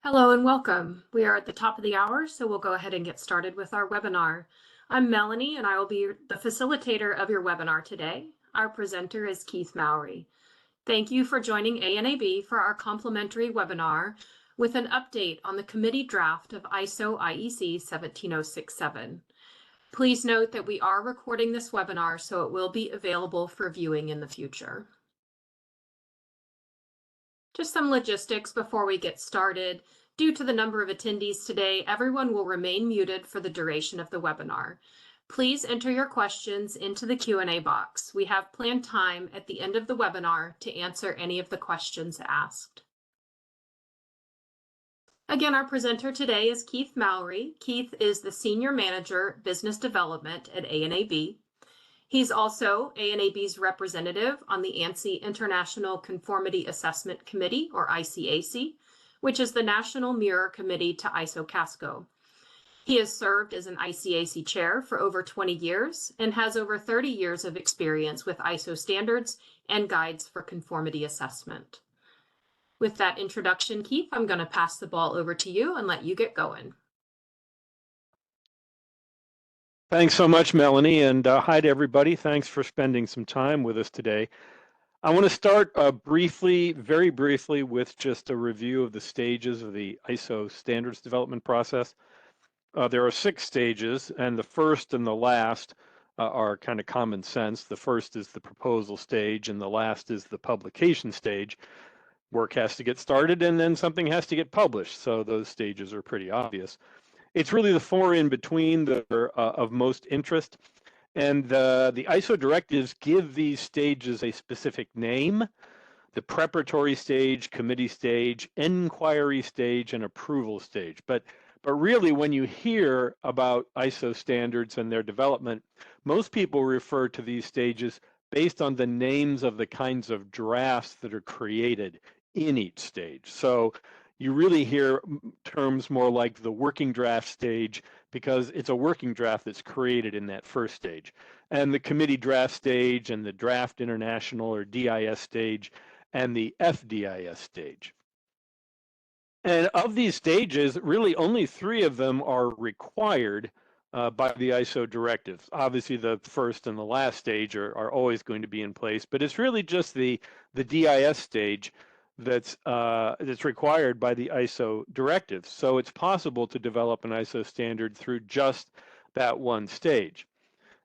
Hello and welcome. We are at the top of the hour, so we'll go ahead and get started with our webinar. I'm Melanie and I will be the facilitator of your webinar today. Our presenter is Keith Mowry. Thank you for joining ANAB for our complimentary webinar with an update on the committee draft of ISO IEC 17067. Please note that we are recording this webinar, so it will be available for viewing in the future. Just some logistics before we get started. Due to the number of attendees today, everyone will remain muted for the duration of the webinar. Please enter your questions into the Q&A box. We have planned time at the end of the webinar to answer any of the questions asked. Again, our presenter today is Keith Mowry. Keith is the Senior Manager, Business Development at ANAB. He's also ANAB's representative on the ANSI International Conformity Assessment Committee, or ICAC, which is the national mirror committee to ISO CASCO. He has served as an ICAC chair for over 20 years and has over 30 years of experience with ISO standards and guides for conformity assessment. With that introduction, Keith, I'm going to pass the ball over to you and let you get going. Thanks so much, Melanie, and hi to everybody. Thanks for spending some time with us today. I want to start very briefly, with just a review of the stages of the ISO standards development process. There are 6 stages, and the first and the last are kind of common sense. The first is the proposal stage, and the last is the publication stage. Work has to get started, and then something has to get published, so those stages are pretty obvious. It's really the 4 in between that are of most interest. And the ISO directives give these stages a specific name: the preparatory stage, committee stage, inquiry stage, and approval stage. But really, when you hear about ISO standards and their development, most people refer to these stages based on the names of the kinds of drafts that are created in each stage. So you really hear terms more like the working draft stage, because it's a working draft that's created in that first stage, and the committee draft stage, and the draft international or DIS stage, and the FDIS stage. And of these stages, really only 3 of them are required by the ISO directives. Obviously, the first and the last stage are always going to be in place, but it's really just the DIS stage that's required by the ISO directives. So it's possible to develop an ISO standard through just that one stage.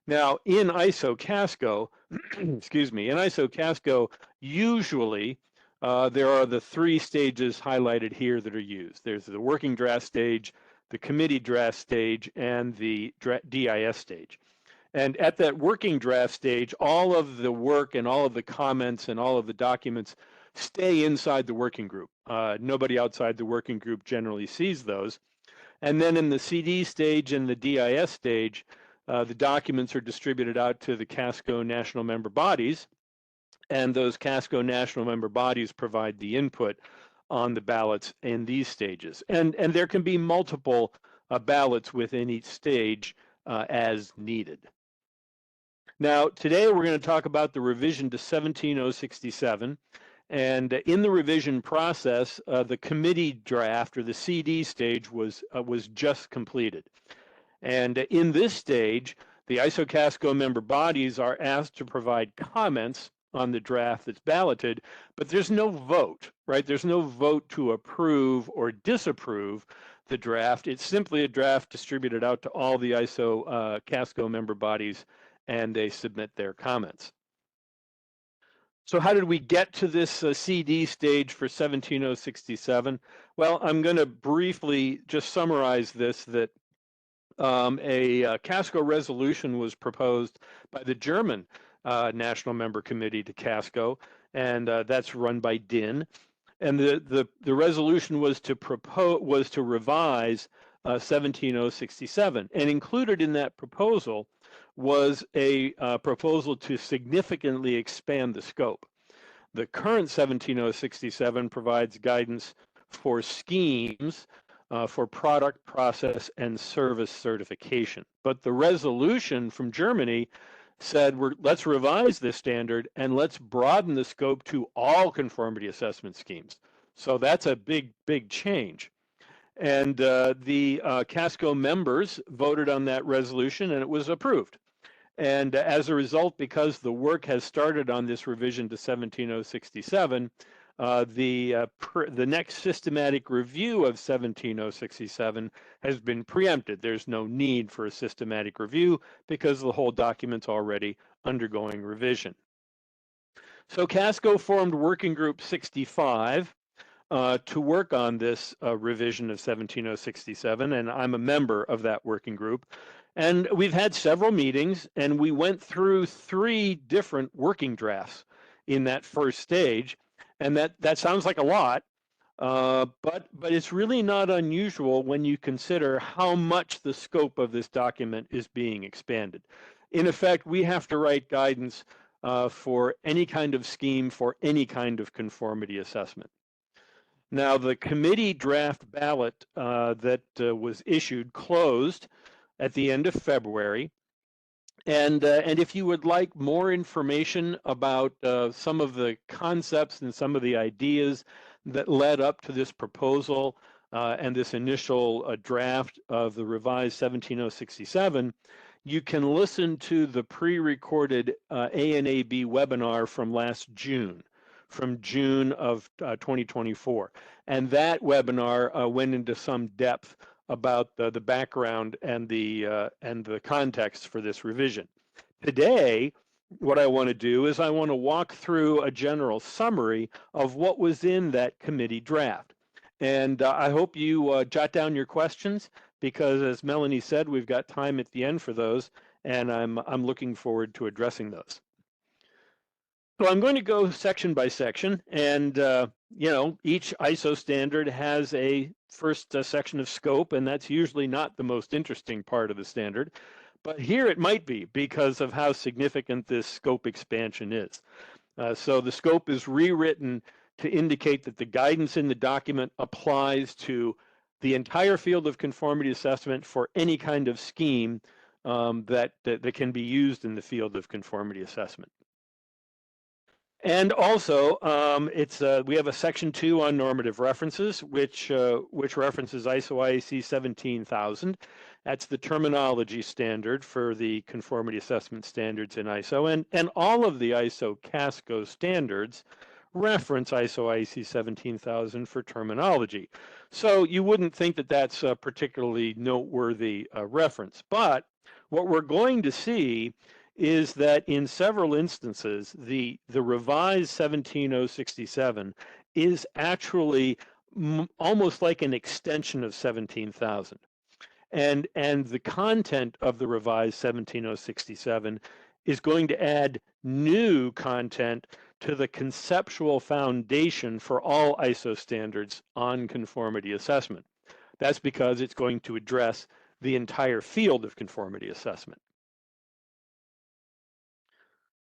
Now, in ISO CASCO, excuse me, in ISO CASCO, usually there are the 3 stages highlighted here that are used. There's the working draft stage, the committee draft stage, and the DIS stage. And at that working draft stage, all of the work and all of the comments and all of the documents stay inside the working group. Nobody outside the working group generally sees those. And then in the CD stage and the DIS stage, the documents are distributed out to the CASCO national member bodies, and those CASCO national member bodies provide the input on the ballots in these stages. And there can be multiple ballots within each stage as needed. Now, today we're going to talk about the revision to 17067. And in the revision process, the committee draft, or the CD stage, was just completed. And in this stage, the ISO CASCO member bodies are asked to provide comments on the draft that's balloted, but there's no vote, right? There's no vote to approve or disapprove the draft. It's simply a draft distributed out to all the ISO CASCO member bodies, and they submit their comments. So how did we get to this CD stage for 17067? Well, I'm going to briefly just summarize this, that a CASCO resolution was proposed by the German National Member Committee to CASCO, and that's run by DIN. And the resolution was to revise 17067, and included in that proposal was a proposal to significantly expand the scope. The current 17067 provides guidance for schemes for product, process, and service certification. But the resolution from Germany said, let's revise this standard and let's broaden the scope to all conformity assessment schemes. So that's a big change. And the CASCO members voted on that resolution, and it was approved. And as a result, because the work has started on this revision to 17067, the next systematic review of 17067 has been preempted. There's no need for a systematic review because the whole document's already undergoing revision. So CASCO formed Working Group 65 to work on this revision of 17067, and I'm a member of that working group. And we've had several meetings, and we went through 3 different working drafts in that first stage, and that sounds like a lot, but it's really not unusual when you consider how much the scope of this document is being expanded. In effect, we have to write guidance for any kind of scheme, for any kind of conformity assessment. Now, the committee draft ballot that was issued closed at the end of February. And if you would like more information about some of the concepts and some of the ideas that led up to this proposal and this initial draft of the revised 17067, you can listen to the pre-recorded ANAB webinar from last June, from June of 2024. And that webinar went into some depth about the background and the context for this revision. Today, what I want to do is I want to walk through a general summary of what was in that committee draft. And I hope you jot down your questions, because as Melanie said, we've got time at the end for those, and I'm looking forward to addressing those. So I'm going to go section by section, and each ISO standard has a first section of scope, and that's usually not the most interesting part of the standard, but here it might be because of how significant this scope expansion is. So the scope is rewritten to indicate that the guidance in the document applies to the entire field of conformity assessment for any kind of scheme that can be used in the field of conformity assessment. And also, we have a section 2 on normative references, which references ISO IEC 17000. That's the terminology standard for the conformity assessment standards in ISO, and all of the ISO CASCO standards reference ISO IEC 17000 for terminology. So you wouldn't think that that's a particularly noteworthy reference, but what we're going to see is that in several instances, the revised 17067 is actually almost like an extension of 17000. And the content of the revised 17067 is going to add new content to the conceptual foundation for all ISO standards on conformity assessment. That's because it's going to address the entire field of conformity assessment.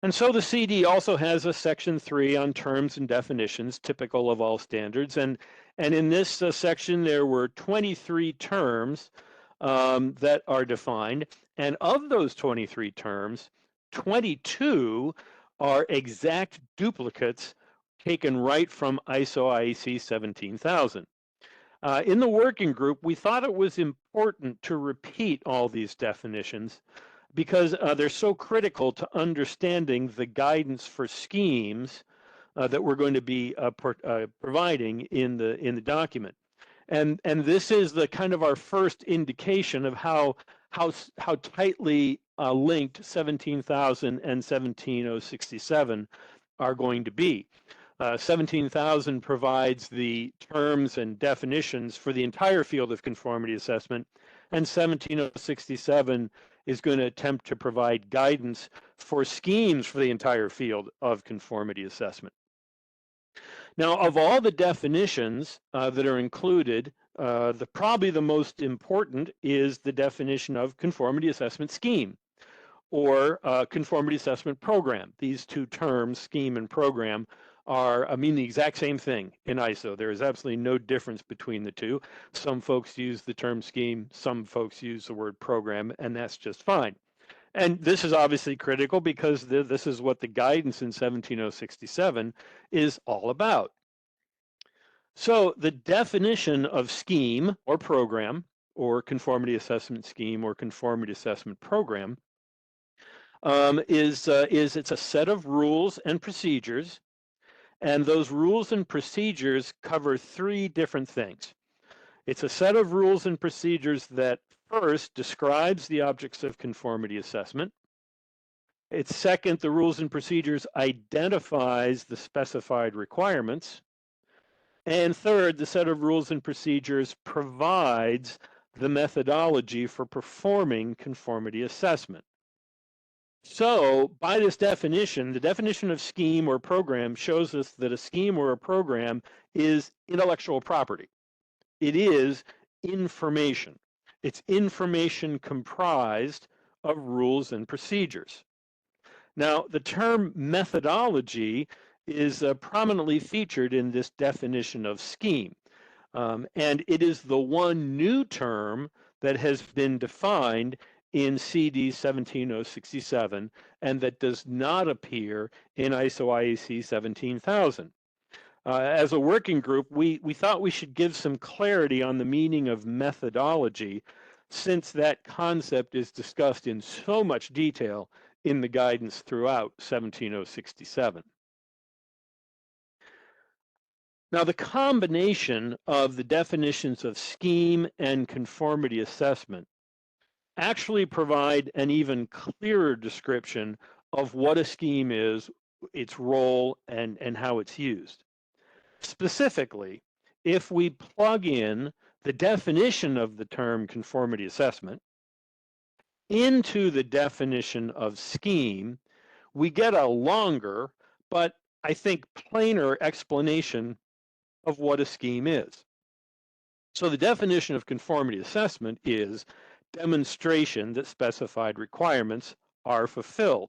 And so the CD also has a section 3 on terms and definitions, typical of all standards. And in this section, there were 23 terms that are defined. And of those 23 terms, 22 are exact duplicates taken right from ISO IEC 17000. In the working group, we thought it was important to repeat all these definitions because they're so critical to understanding the guidance for schemes that we're going to be providing in the document. And this is the kind of our first indication of how tightly linked 17000 and 17067 are going to be. 17000 provides the terms and definitions for the entire field of conformity assessment, and 17067 is going to attempt to provide guidance for schemes for the entire field of conformity assessment. Now, of all the definitions that are included, probably the most important is the definition of conformity assessment scheme or conformity assessment program. These two terms, scheme and program, mean the exact same thing in ISO. There is absolutely no difference between the two. Some folks use the term scheme, some folks use the word program, and that's just fine. And this is obviously critical because this is what the guidance in 17067 is all about. So the definition of scheme or program, or conformity assessment scheme or conformity assessment program, is it's a set of rules and procedures, and those rules and procedures cover three different things. It's a set of rules and procedures that first describes the objects of conformity assessment. It's second, the rules and procedures identifies the specified requirements. And third, the set of rules and procedures provides the methodology for performing conformity assessment. So by this definition, the definition of scheme or program shows us that a scheme or a program is intellectual property. It is information. It's information comprised of rules and procedures. Now, the term methodology is prominently featured in this definition of scheme. And it is the one new term that has been defined in CD 17067 and that does not appear in ISO IEC 17000. As a working group, we thought we should give some clarity on the meaning of methodology, since that concept is discussed in so much detail in the guidance throughout 17067. Now, the combination of the definitions of scheme and conformity assessment actually provide an even clearer description of what a scheme is, its role, and how it's used. Specifically, if we plug in the definition of the term conformity assessment into the definition of scheme, we get a longer, but I think plainer explanation of what a scheme is. So the definition of conformity assessment is demonstration that specified requirements are fulfilled.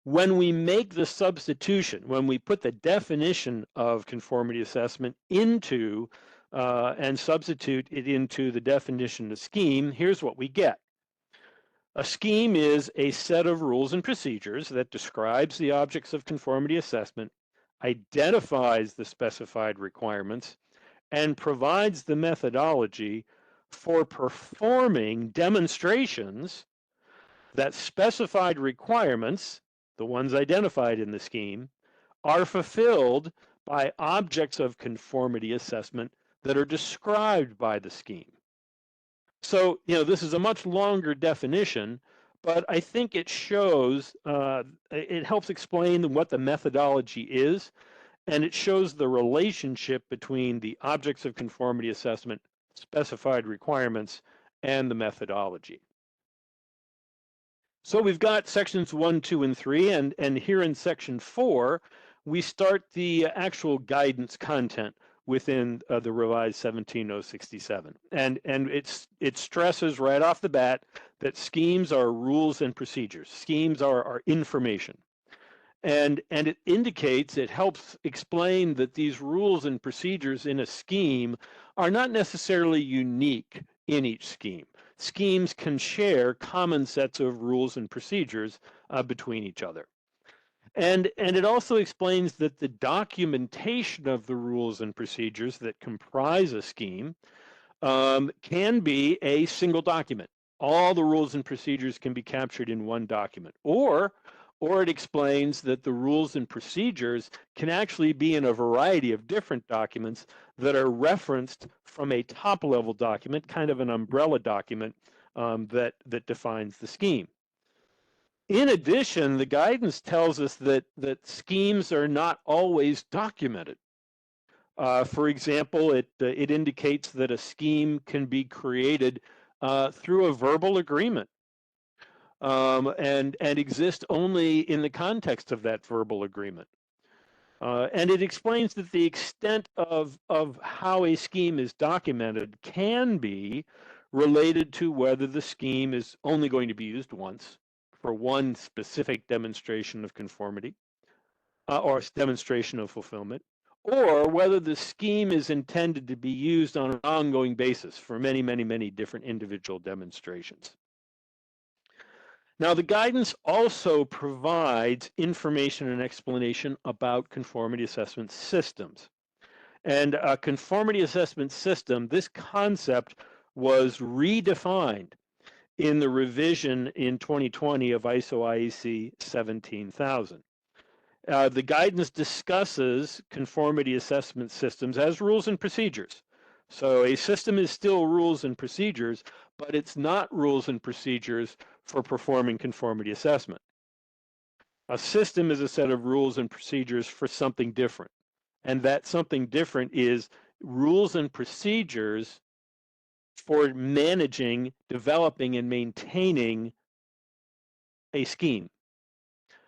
When we make the substitution, when we put the definition of conformity assessment into and substitute it into the definition of scheme, here's what we get. A scheme is a set of rules and procedures that describes the objects of conformity assessment, identifies the specified requirements, and provides the methodology for performing demonstrations that specified requirements, the ones identified in the scheme, are fulfilled by objects of conformity assessment that are described by the scheme. So, this is a much longer definition, but I think it shows, it helps explain what the methodology is, and it shows the relationship between the objects of conformity assessment, specified requirements, and the methodology. So we've got sections 1, 2, and 3, and here in section 4, we start the actual guidance content within the revised 17067. And it stresses right off the bat that schemes are rules and procedures. Schemes are information. And it indicates, it helps explain that these rules and procedures in a scheme are not necessarily unique in each scheme. Schemes can share common sets of rules and procedures between each other. And it also explains that the documentation of the rules and procedures that comprise a scheme can be a single document. All the rules and procedures can be captured in one document. Or it explains that the rules and procedures can actually be in a variety of different documents that are referenced from a top-level document, kind of an umbrella document that defines the scheme. In addition, the guidance tells us that schemes are not always documented. For example, it indicates that a scheme can be created through a verbal agreement and exist only in the context of that verbal agreement. And it explains that the extent of how a scheme is documented can be related to whether the scheme is only going to be used once for one specific demonstration of conformity or demonstration of fulfillment, or whether the scheme is intended to be used on an ongoing basis for many, many, many different individual demonstrations. Now, the guidance also provides information and explanation about conformity assessment systems. And a conformity assessment system, this concept was redefined in the revision in 2020 of ISO IEC 17000. The guidance discusses conformity assessment systems as rules and procedures. So a system is still rules and procedures, but it's not rules and procedures for performing conformity assessment. A system is a set of rules and procedures for something different. And that something different is rules and procedures for managing, developing, and maintaining a scheme.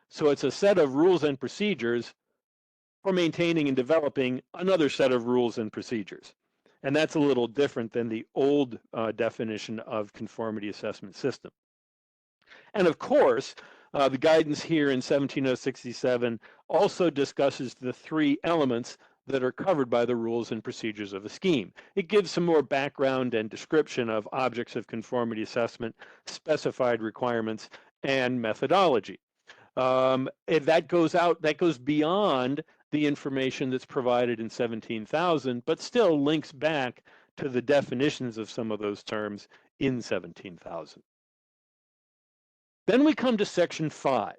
So it's a set of rules and procedures for maintaining and developing another set of rules and procedures. And that's a little different than the old definition of conformity assessment system. And of course, the guidance here in 17067 also discusses the three elements that are covered by the rules and procedures of a scheme. It gives some more background and description of objects of conformity assessment, specified requirements, and methodology. That goes beyond the information that's provided in 17,000, but still links back to the definitions of some of those terms in 17,000. Then we come to Section 5.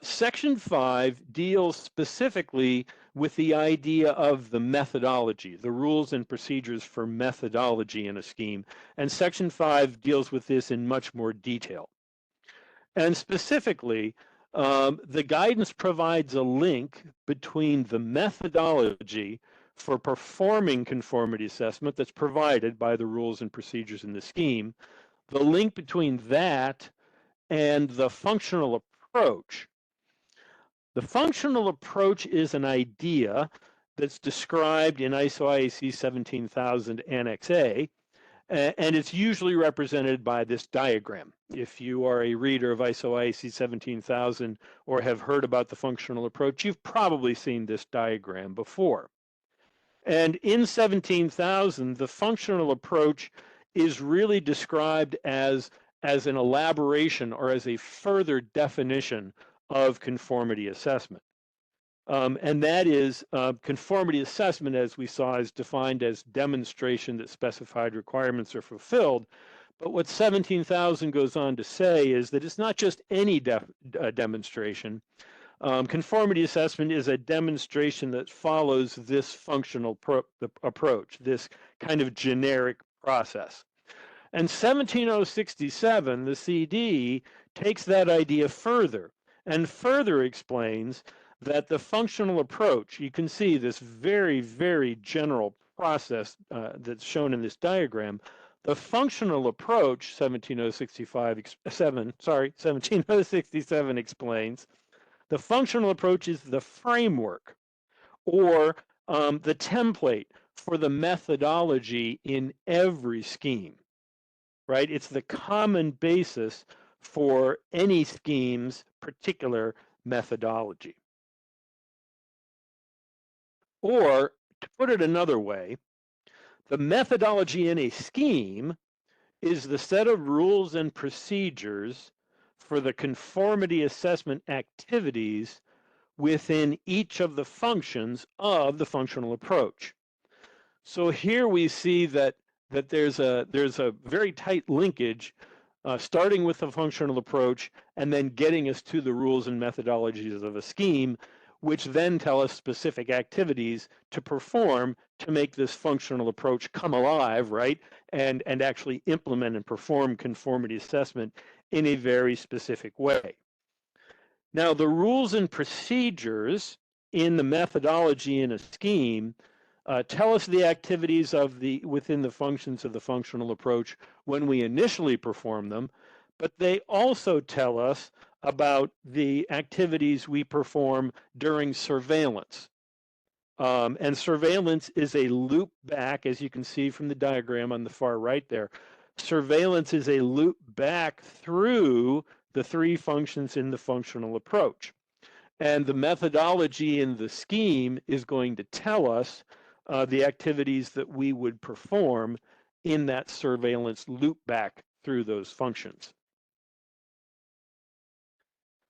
Section 5 deals specifically with the idea of the methodology, the rules and procedures for methodology in a scheme, and Section 5 deals with this in much more detail. And specifically, the guidance provides a link between the methodology for performing conformity assessment that's provided by the rules and procedures in the scheme, the link between that and the functional approach. The functional approach is an idea that's described in ISO IEC 17000 Annex A, and it's usually represented by this diagram. If you are a reader of ISO IEC 17000 or have heard about the functional approach, you've probably seen this diagram before. And in 17,000, the functional approach is really described as an elaboration or as a further definition of conformity assessment. And that is conformity assessment, as we saw, is defined as demonstration that specified requirements are fulfilled. But what 17,000 goes on to say is that it's not just any demonstration. Conformity assessment is a demonstration that follows this functional approach, this kind of generic process. And 17067, the CD, takes that idea further and further explains that the functional approach, you can see this very, very general process that's shown in this diagram. The functional approach, 17067 explains, the functional approach is the framework or the template for the methodology in every scheme, right? It's the common basis for any scheme's particular methodology. Or, to put it another way, the methodology in a scheme is the set of rules and procedures for the conformity assessment activities within each of the functions of the functional approach. So here we see that there's a very tight linkage starting with the functional approach and then getting us to the rules and methodologies of a scheme, which then tell us specific activities to perform to make this functional approach come alive, right? And actually implement and perform conformity assessment in a very specific way. Now, the rules and procedures in the methodology in a scheme tell us the activities of within the functions of the functional approach when we initially perform them, but they also tell us about the activities we perform during surveillance. And surveillance is a loop back, as you can see from the diagram on the far right there. Surveillance is a loop back through the three functions in the functional approach. And the methodology in the scheme is going to tell us the activities that we would perform in that surveillance loop back through those functions.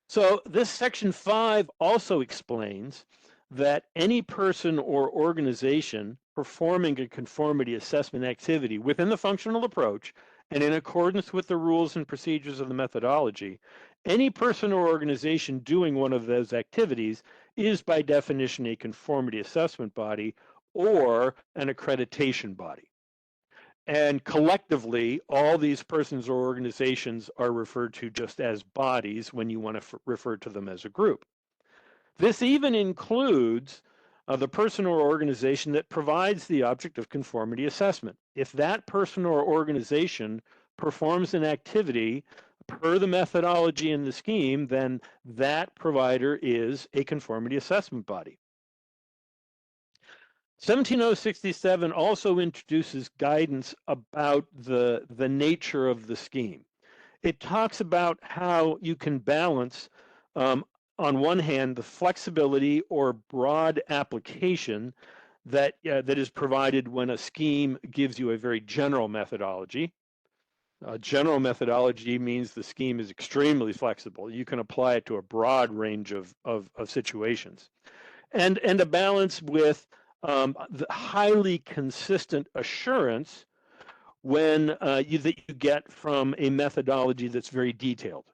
So this section 5 also explains that any person or organization performing a conformity assessment activity within the functional approach and in accordance with the rules and procedures of the methodology, any person or organization doing one of those activities is by definition a conformity assessment body or an accreditation body. And collectively, all these persons or organizations are referred to just as bodies when you want to refer to them as a group. This even includes the person or organization that provides the object of conformity assessment. If that person or organization performs an activity per the methodology in the scheme, then that provider is a conformity assessment body. 17067 also introduces guidance about the nature of the scheme. It talks about how you can balance, on one hand, the flexibility or broad application that is provided when a scheme gives you a very general methodology. General methodology means the scheme is extremely flexible. You can apply it to a broad range of situations. And a balance with the highly consistent assurance that you get from a methodology that's very detailed.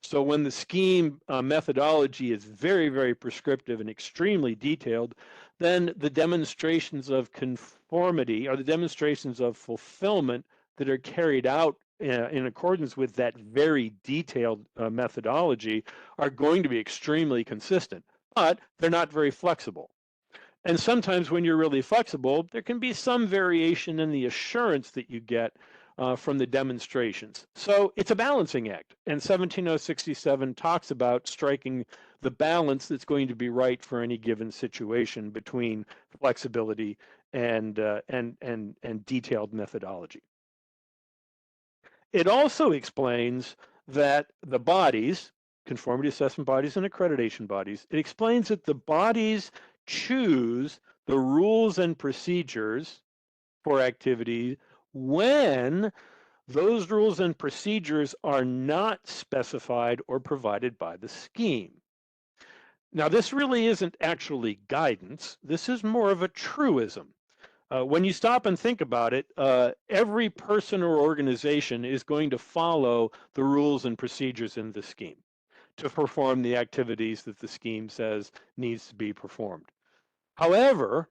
So when the scheme methodology is very, very prescriptive and extremely detailed, then the demonstrations of conformity or the demonstrations of fulfillment that are carried out in accordance with that very detailed methodology are going to be extremely consistent, but they're not very flexible. And sometimes when you're really flexible, there can be some variation in the assurance that you get from the demonstrations. So it's a balancing act. And 17067 talks about striking the balance that's going to be right for any given situation between flexibility and detailed methodology. It also explains that the bodies, conformity assessment bodies and accreditation bodies, it explains that the bodies choose the rules and procedures for activity when those rules and procedures are not specified or provided by the scheme. Now, this really isn't actually guidance. This is more of a truism. When you stop and think about it, every person or organization is going to follow the rules and procedures in the scheme to perform the activities that the scheme says needs to be performed. However,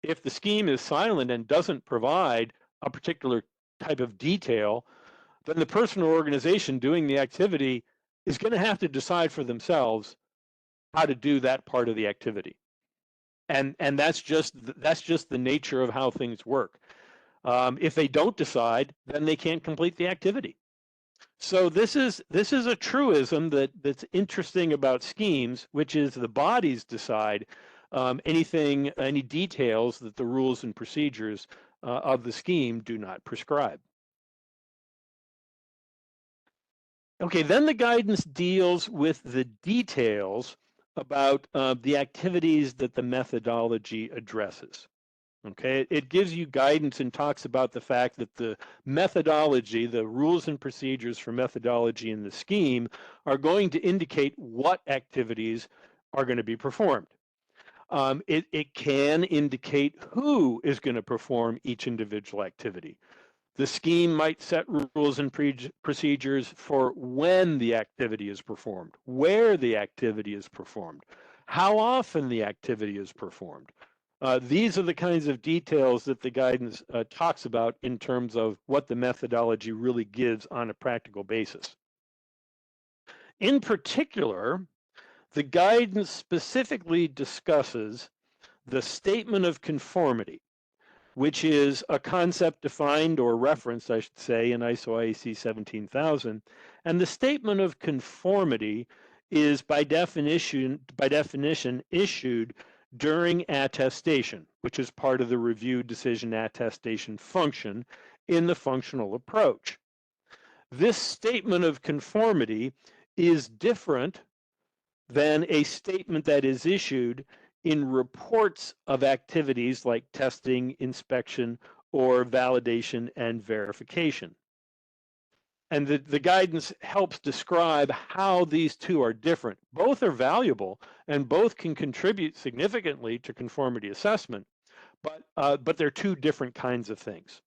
if the scheme is silent and doesn't provide a particular type of detail, then the person or organization doing the activity is going to have to decide for themselves how to do that part of the activity. And that's just the nature of how things work. If they don't decide, then they can't complete the activity. So this is a truism that's interesting about schemes, which is the bodies decide any details that the rules and procedures of the scheme do not prescribe. Okay, then the guidance deals with the details about the activities that the methodology addresses. Okay, it gives you guidance and talks about the fact that the methodology, the rules and procedures for methodology in the scheme are going to indicate what activities are going to be performed. It can indicate who is going to perform each individual activity. The scheme might set rules and procedures for when the activity is performed, where the activity is performed, how often the activity is performed. These are the kinds of details that the guidance talks about in terms of what the methodology really gives on a practical basis. In particular, the guidance specifically discusses the statement of conformity, which is a concept defined or referenced, I should say, in ISO IEC 17000. And the statement of conformity is by definition issued during attestation, which is part of the review decision attestation function in the functional approach. This statement of conformity is different than a statement that is issued in reports of activities like testing, inspection, or validation and verification. And the guidance helps describe how these two are different. Both are valuable and both can contribute significantly to conformity assessment, but they're two different kinds of things.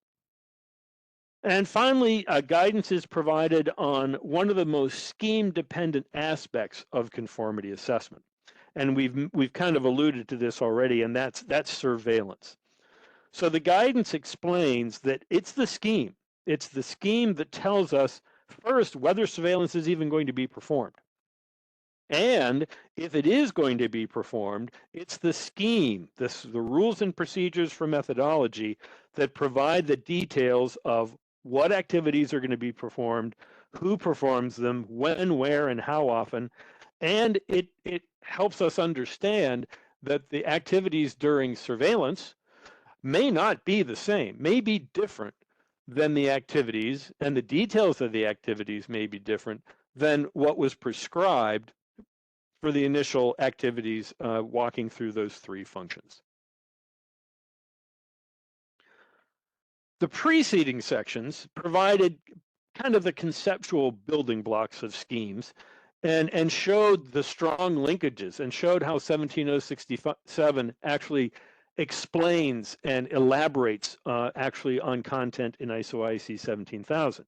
And finally, guidance is provided on one of the most scheme-dependent aspects of conformity assessment. And we've kind of alluded to this already, and that's surveillance. So the guidance explains that it's the scheme. It's the scheme that tells us first whether surveillance is even going to be performed. And if it is going to be performed, it's the scheme, the rules and procedures for methodology that provide the details of what activities are going to be performed, who performs them, when, where, and how often. And it helps us understand that the activities during surveillance may not be the same, may be different than the activities, and the details of the activities may be different than what was prescribed for the initial activities walking through those three functions. The preceding sections provided kind of the conceptual building blocks of schemes and showed the strong linkages and showed how 17067 actually explains and elaborates actually on content in ISO IEC 17000.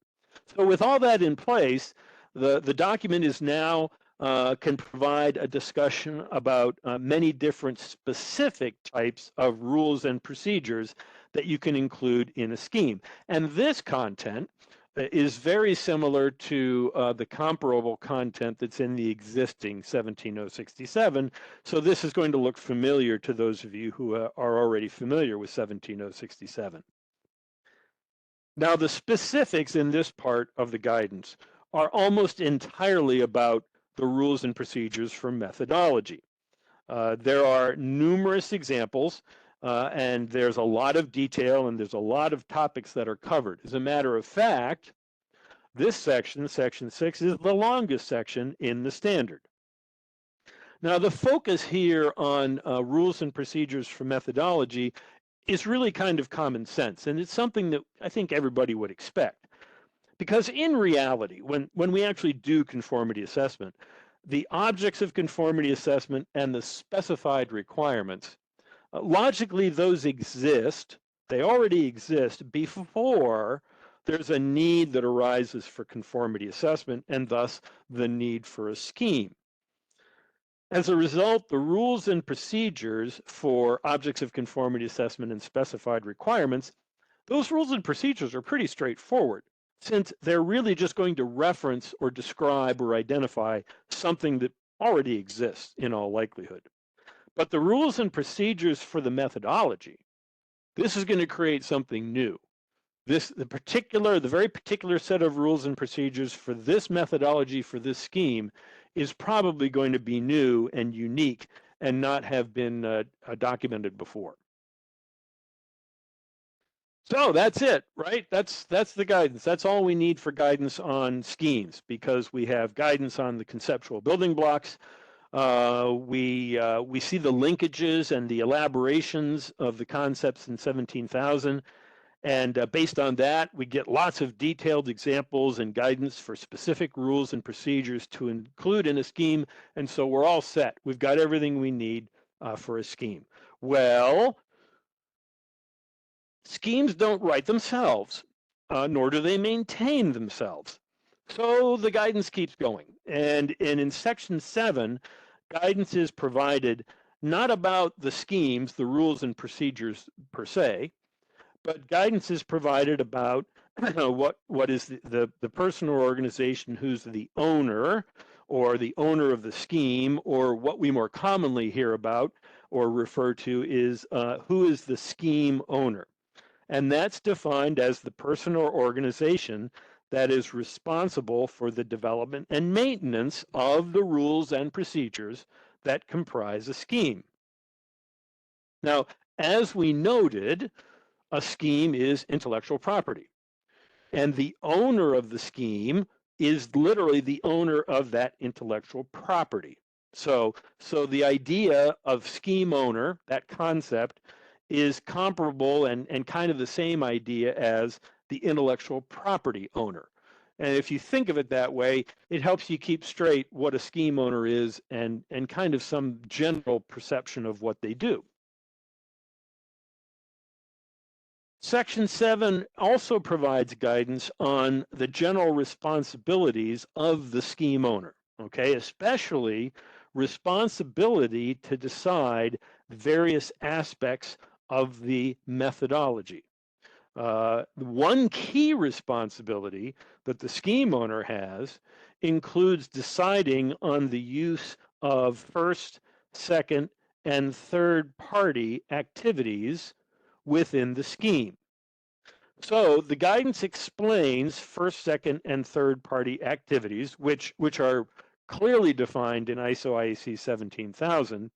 So with all that in place, the document is now can provide a discussion about many different specific types of rules and procedures that you can include in a scheme. And this content is very similar to the comparable content that's in the existing 17067. So this is going to look familiar to those of you who are already familiar with 17067. Now, the specifics in this part of the guidance are almost entirely about the rules and procedures for methodology. There are numerous examples, and there's a lot of detail, and there's a lot of topics that are covered. As a matter of fact, this section, section 6, is the longest section in the standard. Now, the focus here on rules and procedures for methodology is really kind of common sense, and it's something that I think everybody would expect. Because in reality, when we actually do conformity assessment, the objects of conformity assessment and the specified requirements, logically those exist, they already exist before there's a need that arises for conformity assessment and thus the need for a scheme. As a result, the rules and procedures for objects of conformity assessment and specified requirements, those rules and procedures are pretty straightforward, since they're really just going to reference or describe or identify something that already exists in all likelihood. But the rules and procedures for the methodology, this is going to create something new. The very particular set of rules and procedures for this methodology, for this scheme, is probably going to be new and unique and not have been documented before. So that's it, right? That's the guidance. That's all we need for guidance on schemes, because we have guidance on the conceptual building blocks. We see the linkages and the elaborations of the concepts in 17,000. And based on that, we get lots of detailed examples and guidance for specific rules and procedures to include in a scheme. And so we're all set. We've got everything we need for a scheme. Well, schemes don't write themselves, nor do they maintain themselves. So the guidance keeps going. And in section 7, guidance is provided not about the schemes, the rules and procedures per se, but guidance is provided about what is the person or organization who's the owner or the owner of the scheme, or what we more commonly hear about or refer to is who is the scheme owner. And that's defined as the person or organization that is responsible for the development and maintenance of the rules and procedures that comprise a scheme. Now, as we noted, a scheme is intellectual property, and the owner of the scheme is literally the owner of that intellectual property. So the idea of scheme owner, that concept, is comparable and kind of the same idea as the intellectual property owner. And if you think of it that way, it helps you keep straight what a scheme owner is and kind of some general perception of what they do. Section 7 also provides guidance on the general responsibilities of the scheme owner, okay, especially responsibility to decide various aspects of the methodology. One key responsibility that the scheme owner has includes deciding on the use of first, second, and third party activities within the scheme. So the guidance explains first, second, and third party activities, which are clearly defined in ISO IEC 17000,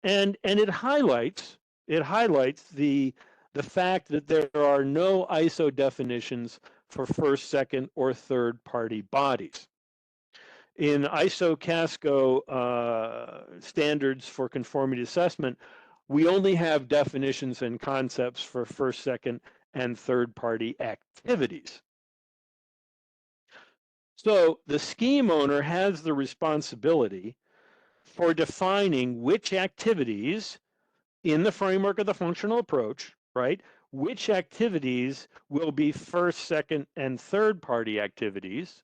and it highlights the fact that there are no ISO definitions for first, second, or third party bodies. In ISO CASCO standards for conformity assessment, we only have definitions and concepts for first, second, and third party activities. So the scheme owner has the responsibility for defining which activities in the framework of the functional approach, right? Which activities will be first, second, and third party activities?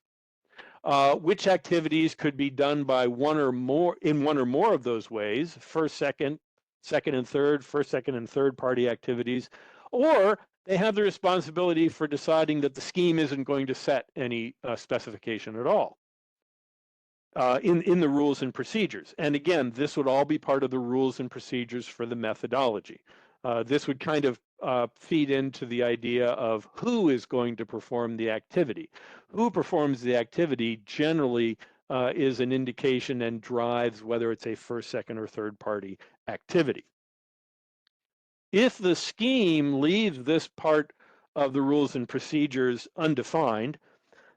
Which activities could be done by one or more of those ways, first, second, second and third, first, second, and third party activities, or they have the responsibility for deciding that the scheme isn't going to set any specification at all in the rules and procedures. And again, this would all be part of the rules and procedures for the methodology. This would kind of feed into the idea of who is going to perform the activity. Who performs the activity generally is an indication and drives whether it's a first, second, or third party activity. If the scheme leaves this part of the rules and procedures undefined,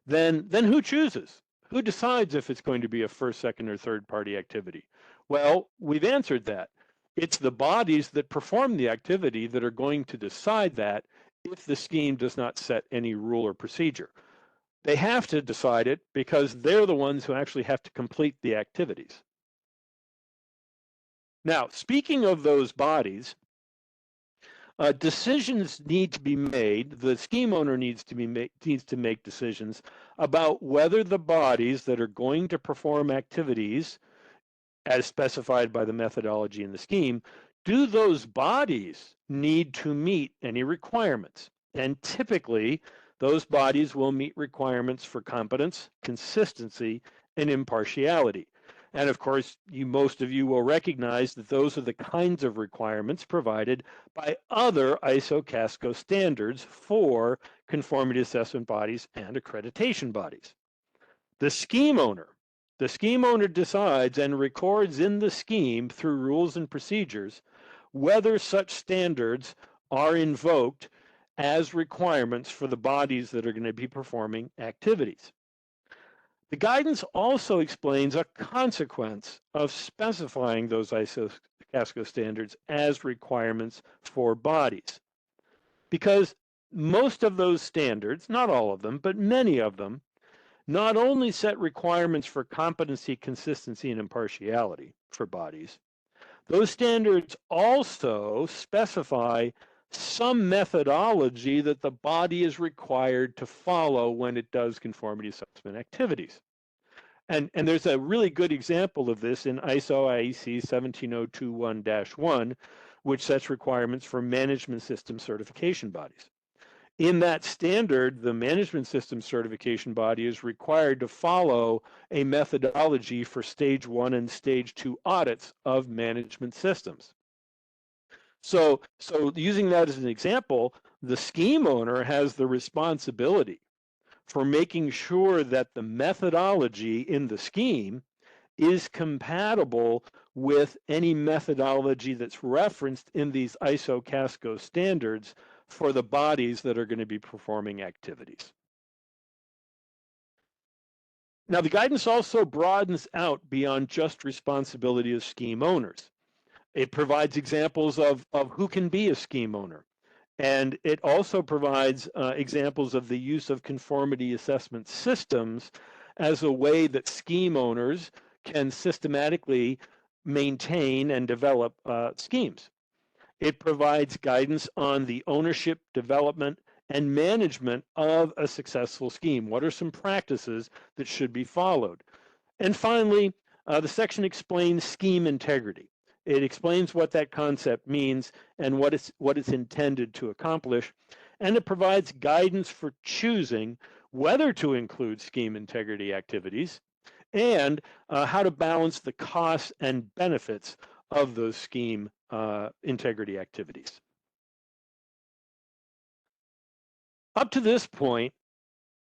then who chooses? Who decides if it's going to be a first, second, or third party activity? Well, we've answered that. It's the bodies that perform the activity that are going to decide that if the scheme does not set any rule or procedure. They have to decide it because they're the ones who actually have to complete the activities. Now, speaking of those bodies, decisions need to be made. The scheme owner needs to make decisions about whether the bodies that are going to perform activities as specified by the methodology in the scheme, do those bodies need to meet any requirements? And typically, those bodies will meet requirements for competence, consistency, and impartiality. And of course, most of you will recognize that those are the kinds of requirements provided by other ISO CASCO standards for conformity assessment bodies and accreditation bodies. The scheme owner decides and records in the scheme through rules and procedures whether such standards are invoked as requirements for the bodies that are going to be performing activities. The guidance also explains a consequence of specifying those ISO CASCO standards as requirements for bodies. Because most of those standards, not all of them, but many of them, not only set requirements for competency, consistency, and impartiality for bodies, those standards also specify some methodology that the body is required to follow when it does conformity assessment activities. And there's a really good example of this in ISO IEC 17021-1, which sets requirements for management system certification bodies. In that standard, the management system certification body is required to follow a methodology for stage 1 and stage 2 audits of management systems. So using that as an example, the scheme owner has the responsibility for making sure that the methodology in the scheme is compatible with any methodology that's referenced in these ISO CASCO standards for the bodies that are going to be performing activities. Now, the guidance also broadens out beyond just responsibility of scheme owners. It provides examples of who can be a scheme owner And it also provides examples of the use of conformity assessment systems as a way that scheme owners can systematically maintain and develop schemes. It provides guidance on the ownership, development, and management of a successful scheme. What are some practices that should be followed? And finally, the section explains scheme integrity. It explains what that concept means and what it's intended to accomplish. And it provides guidance for choosing whether to include scheme integrity activities and how to balance the costs and benefits of those scheme integrity activities. Up to this point,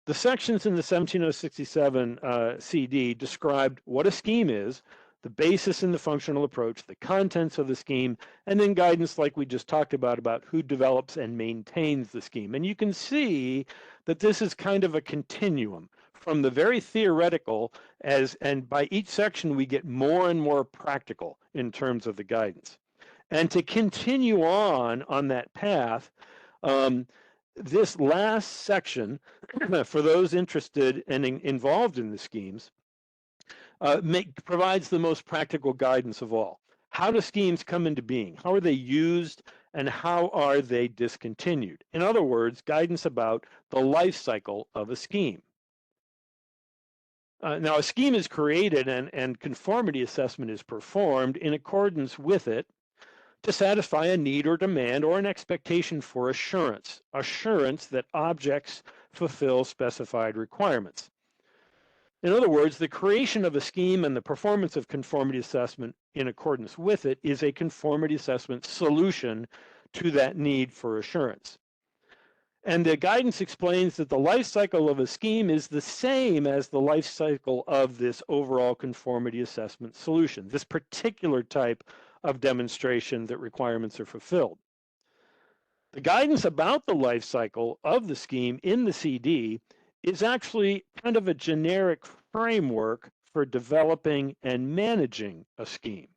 the sections in the 17067 CD described what a scheme is, the basis and the functional approach, the contents of the scheme, and then guidance like we just talked about who develops and maintains the scheme. And you can see that this is kind of a continuum from the very theoretical and by each section we get more and more practical in terms of the guidance. And to continue on that path, this last section, for those interested and involved in the schemes, provides the most practical guidance of all. How do schemes come into being? How are they used? And how are they discontinued? In other words, guidance about the life cycle of a scheme. Now, a scheme is created and conformity assessment is performed in accordance with it to satisfy a need or demand or an expectation for assurance that objects fulfill specified requirements. In other words, the creation of a scheme and the performance of conformity assessment in accordance with it is a conformity assessment solution to that need for assurance. And the guidance explains that the life cycle of a scheme is the same as the life cycle of this overall conformity assessment solution, this particular type of demonstration that requirements are fulfilled. The guidance about the life cycle of the scheme in the CD is actually kind of a generic framework for developing and managing a scheme.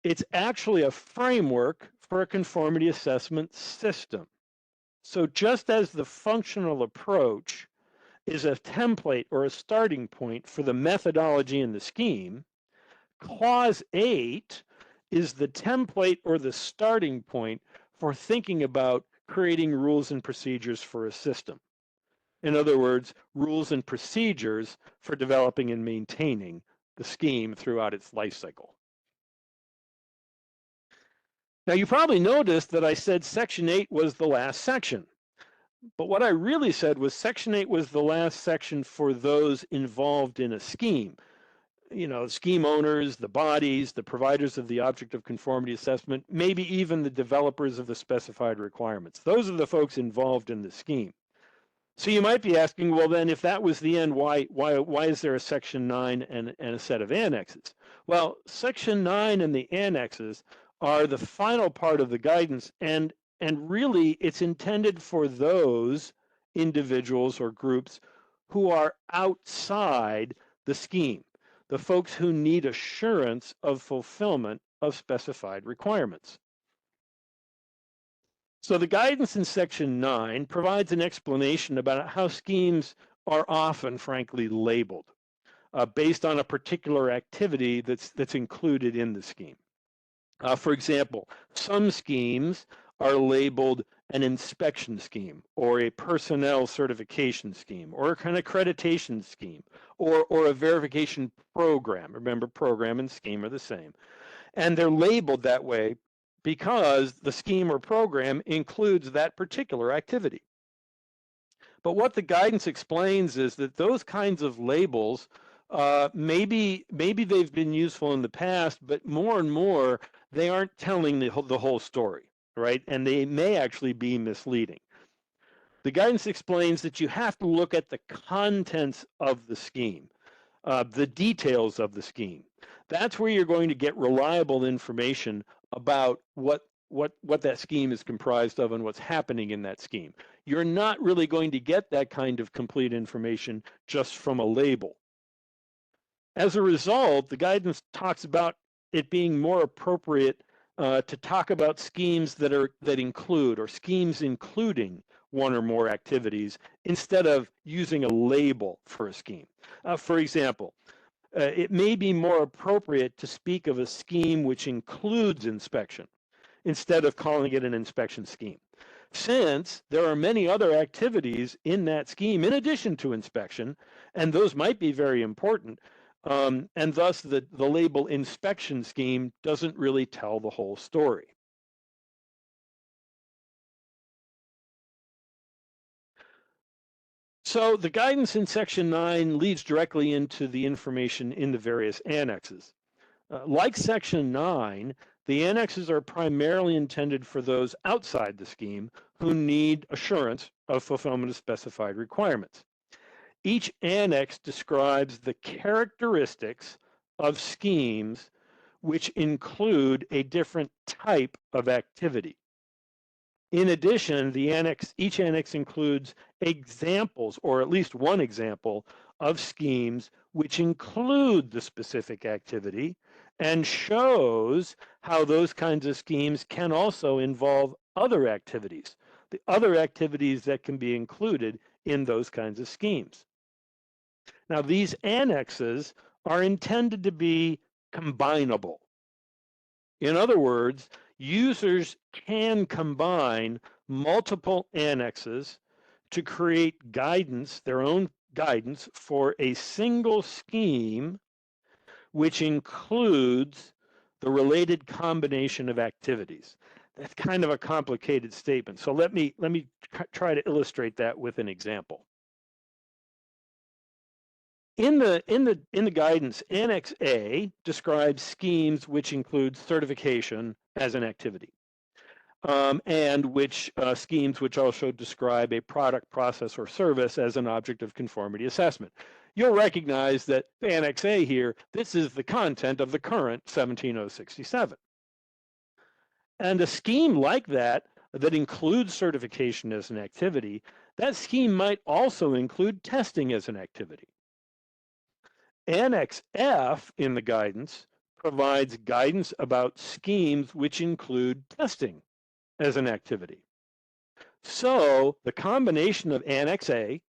It's actually a framework for a conformity assessment system. So just as the functional approach is a template or a starting point for the methodology in the scheme, Clause 8 is the template or the starting point for thinking about creating rules and procedures for a system. In other words, rules and procedures for developing and maintaining the scheme throughout its life cycle. Now, you probably noticed that I said Section 8 was the last section. But what I really said was Section 8 was the last section for those involved in a scheme. You know, scheme owners, the bodies, the providers of the object of conformity assessment, maybe even the developers of the specified requirements. Those are the folks involved in the scheme. So you might be asking, well, then if that was the end, why is there a Section 9 and a set of annexes? Well, Section 9 and the annexes are the final part of the guidance, and really it's intended for those individuals or groups who are outside the scheme, the folks who need assurance of fulfillment of specified requirements. So the guidance in Section 9 provides an explanation about how schemes are often, frankly, labeled based on a particular activity that's included in the scheme. For example, some schemes are labeled an inspection scheme or a personnel certification scheme or an accreditation scheme or a verification program. Remember, program and scheme are the same. And they're labeled that way because the scheme or program includes that particular activity. But what the guidance explains is that those kinds of labels, maybe they've been useful in the past, but more and more, they aren't telling the whole story, right? And they may actually be misleading. The guidance explains that you have to look at the contents of the scheme, the details of the scheme. That's where you're going to get reliable information about what that scheme is comprised of and what's happening in that scheme. You're not really going to get that kind of complete information just from a label. As a result, the guidance talks about it being more appropriate to talk about schemes that include, or schemes including, one or more activities instead of using a label for a scheme. For example, it may be more appropriate to speak of a scheme which includes inspection instead of calling it an inspection scheme, since there are many other activities in that scheme in addition to inspection, and those might be very important, and thus the label inspection scheme doesn't really tell the whole story. So the guidance in Section 9 leads directly into the information in the various annexes. Like Section 9, the annexes are primarily intended for those outside the scheme who need assurance of fulfillment of specified requirements. Each annex describes the characteristics of schemes which include a different type of activity. In addition, each annex includes examples, or at least one example, of schemes which include the specific activity and shows how those kinds of schemes can also involve other activities, the other activities that can be included in those kinds of schemes. Now, these annexes are intended to be combinable. In other words, users can combine multiple annexes to create guidance, their own guidance, for a single scheme which includes the related combination of activities. That's kind of a complicated statement. So let me try to illustrate that with an example. In the guidance, Annex A describes schemes which include certification as an activity, and which schemes which also describe a product, process, or service as an object of conformity assessment. You'll recognize that Annex A here, this is the content of the current 17067. And a scheme like that includes certification as an activity, that scheme might also include testing as an activity. Annex F in the guidance provides guidance about schemes which include testing as an activity. So the combination of Annex A,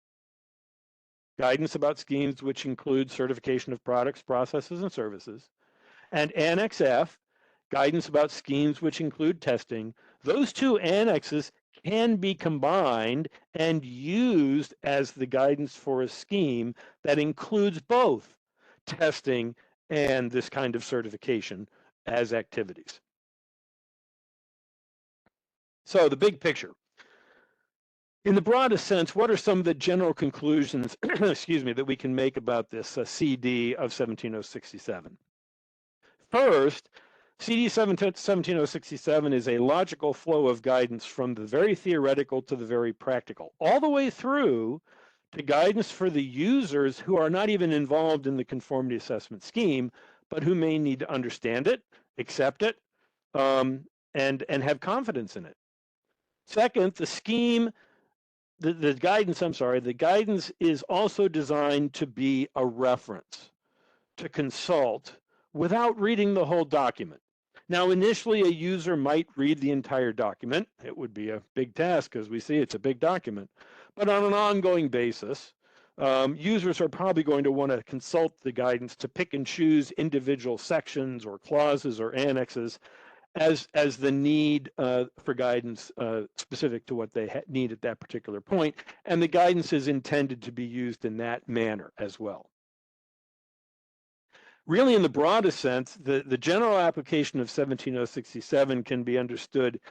guidance about schemes which include certification of products, processes, and services, and Annex F, guidance about schemes which include testing, those two annexes can be combined and used as the guidance for a scheme that includes both testing and this kind of certification as activities. So the big picture. In the broadest sense, what are some of the general conclusions, excuse me, that we can make about this CD of 17067? First, CD 17067 is a logical flow of guidance from the very theoretical to the very practical, all the way through to guidance for the users who are not even involved in the conformity assessment scheme, but who may need to understand it, accept it, and have confidence in it. Second, the guidance is also designed to be a reference, to consult without reading the whole document. Now, initially, a user might read the entire document. It would be a big task, as we see it's a big document. But on an ongoing basis, users are probably going to want to consult the guidance to pick and choose individual sections or clauses or annexes as the need for guidance specific to what they need at that particular point. And the guidance is intended to be used in that manner as well. Really, in the broadest sense, the general application of 17067 can be understood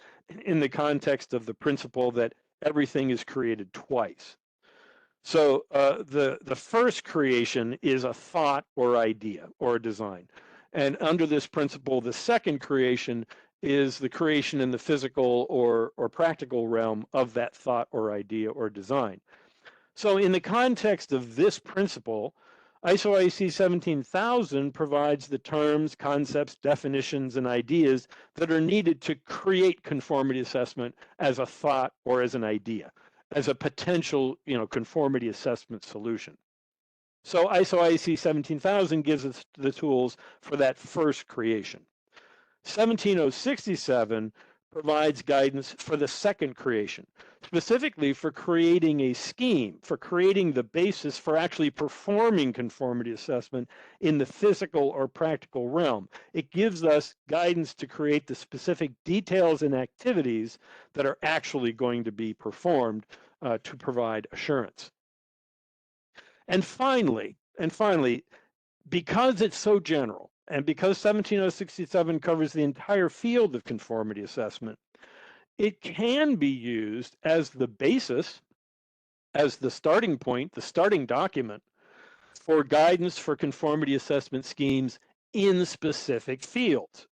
in the context of the principle that everything is created twice. So the first creation is a thought or idea or a design. And under this principle, the second creation is the creation in the physical or practical realm of that thought or idea or design. So in the context of this principle, ISO IEC 17000 provides the terms, concepts, definitions, and ideas that are needed to create conformity assessment as a thought or as an idea, as a potential, conformity assessment solution. So ISO IEC 17000 gives us the tools for that first creation. 17067 provides guidance for the second creation, specifically for creating a scheme, for creating the basis for actually performing conformity assessment in the physical or practical realm. It gives us guidance to create the specific details and activities that are actually going to be performed to provide assurance. And finally, because it's so general, and because 17067 covers the entire field of conformity assessment, it can be used as the basis, as the starting point, the starting document for guidance for conformity assessment schemes in specific fields.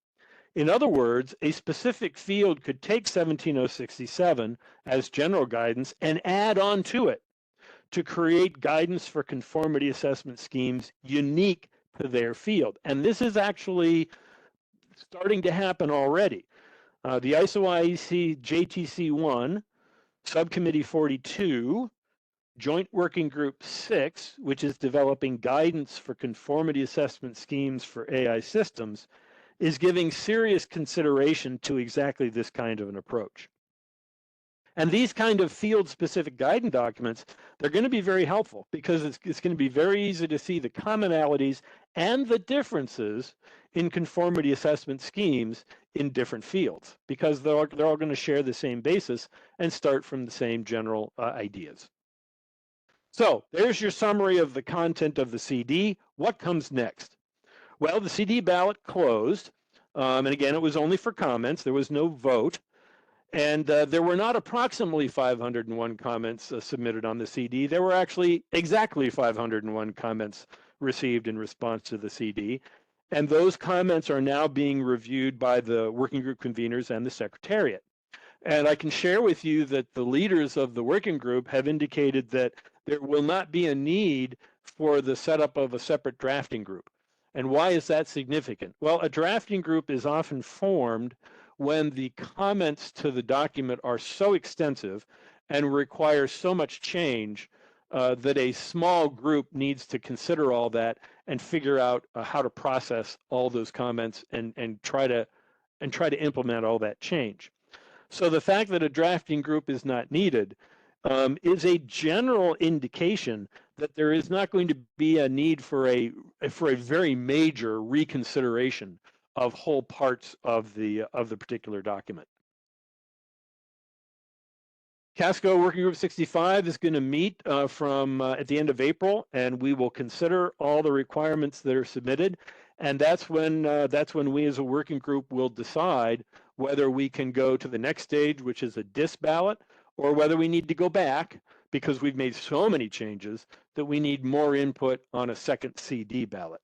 In other words, a specific field could take 17067 as general guidance and add on to it to create guidance for conformity assessment schemes unique to their field. And this is actually starting to happen already. The ISO IEC JTC1, Subcommittee 42, Joint Working Group 6, which is developing guidance for conformity assessment schemes for AI systems, is giving serious consideration to exactly this kind of an approach. And these kind of field-specific guidance documents, they're going to be very helpful because it's going to be very easy to see the commonalities and the differences in conformity assessment schemes in different fields, because they're all going to share the same basis and start from the same general ideas. So there's your summary of the content of the CD. What comes next? Well, the CD ballot closed, and again, it was only for comments. There was no vote. And there were not approximately 501 comments submitted on the CD. There were actually exactly 501 comments received in response to the CD. And those comments are now being reviewed by the working group conveners and the Secretariat. And I can share with you that the leaders of the working group have indicated that there will not be a need for the setup of a separate drafting group. And why is that significant? Well, a drafting group is often formed when the comments to the document are so extensive and require so much change that a small group needs to consider all that and figure out how to process all those comments and try to implement all that change. So the fact that a drafting group is not needed is a general indication that there is not going to be a need for a very major reconsideration of whole parts of the particular document. CASCO Working Group 65 is going to meet from at the end of April, and we will consider all the requirements that are submitted. And that's when we as a working group will decide whether we can go to the next stage, which is a DIS ballot, or whether we need to go back because we've made so many changes that we need more input on a second CD ballot.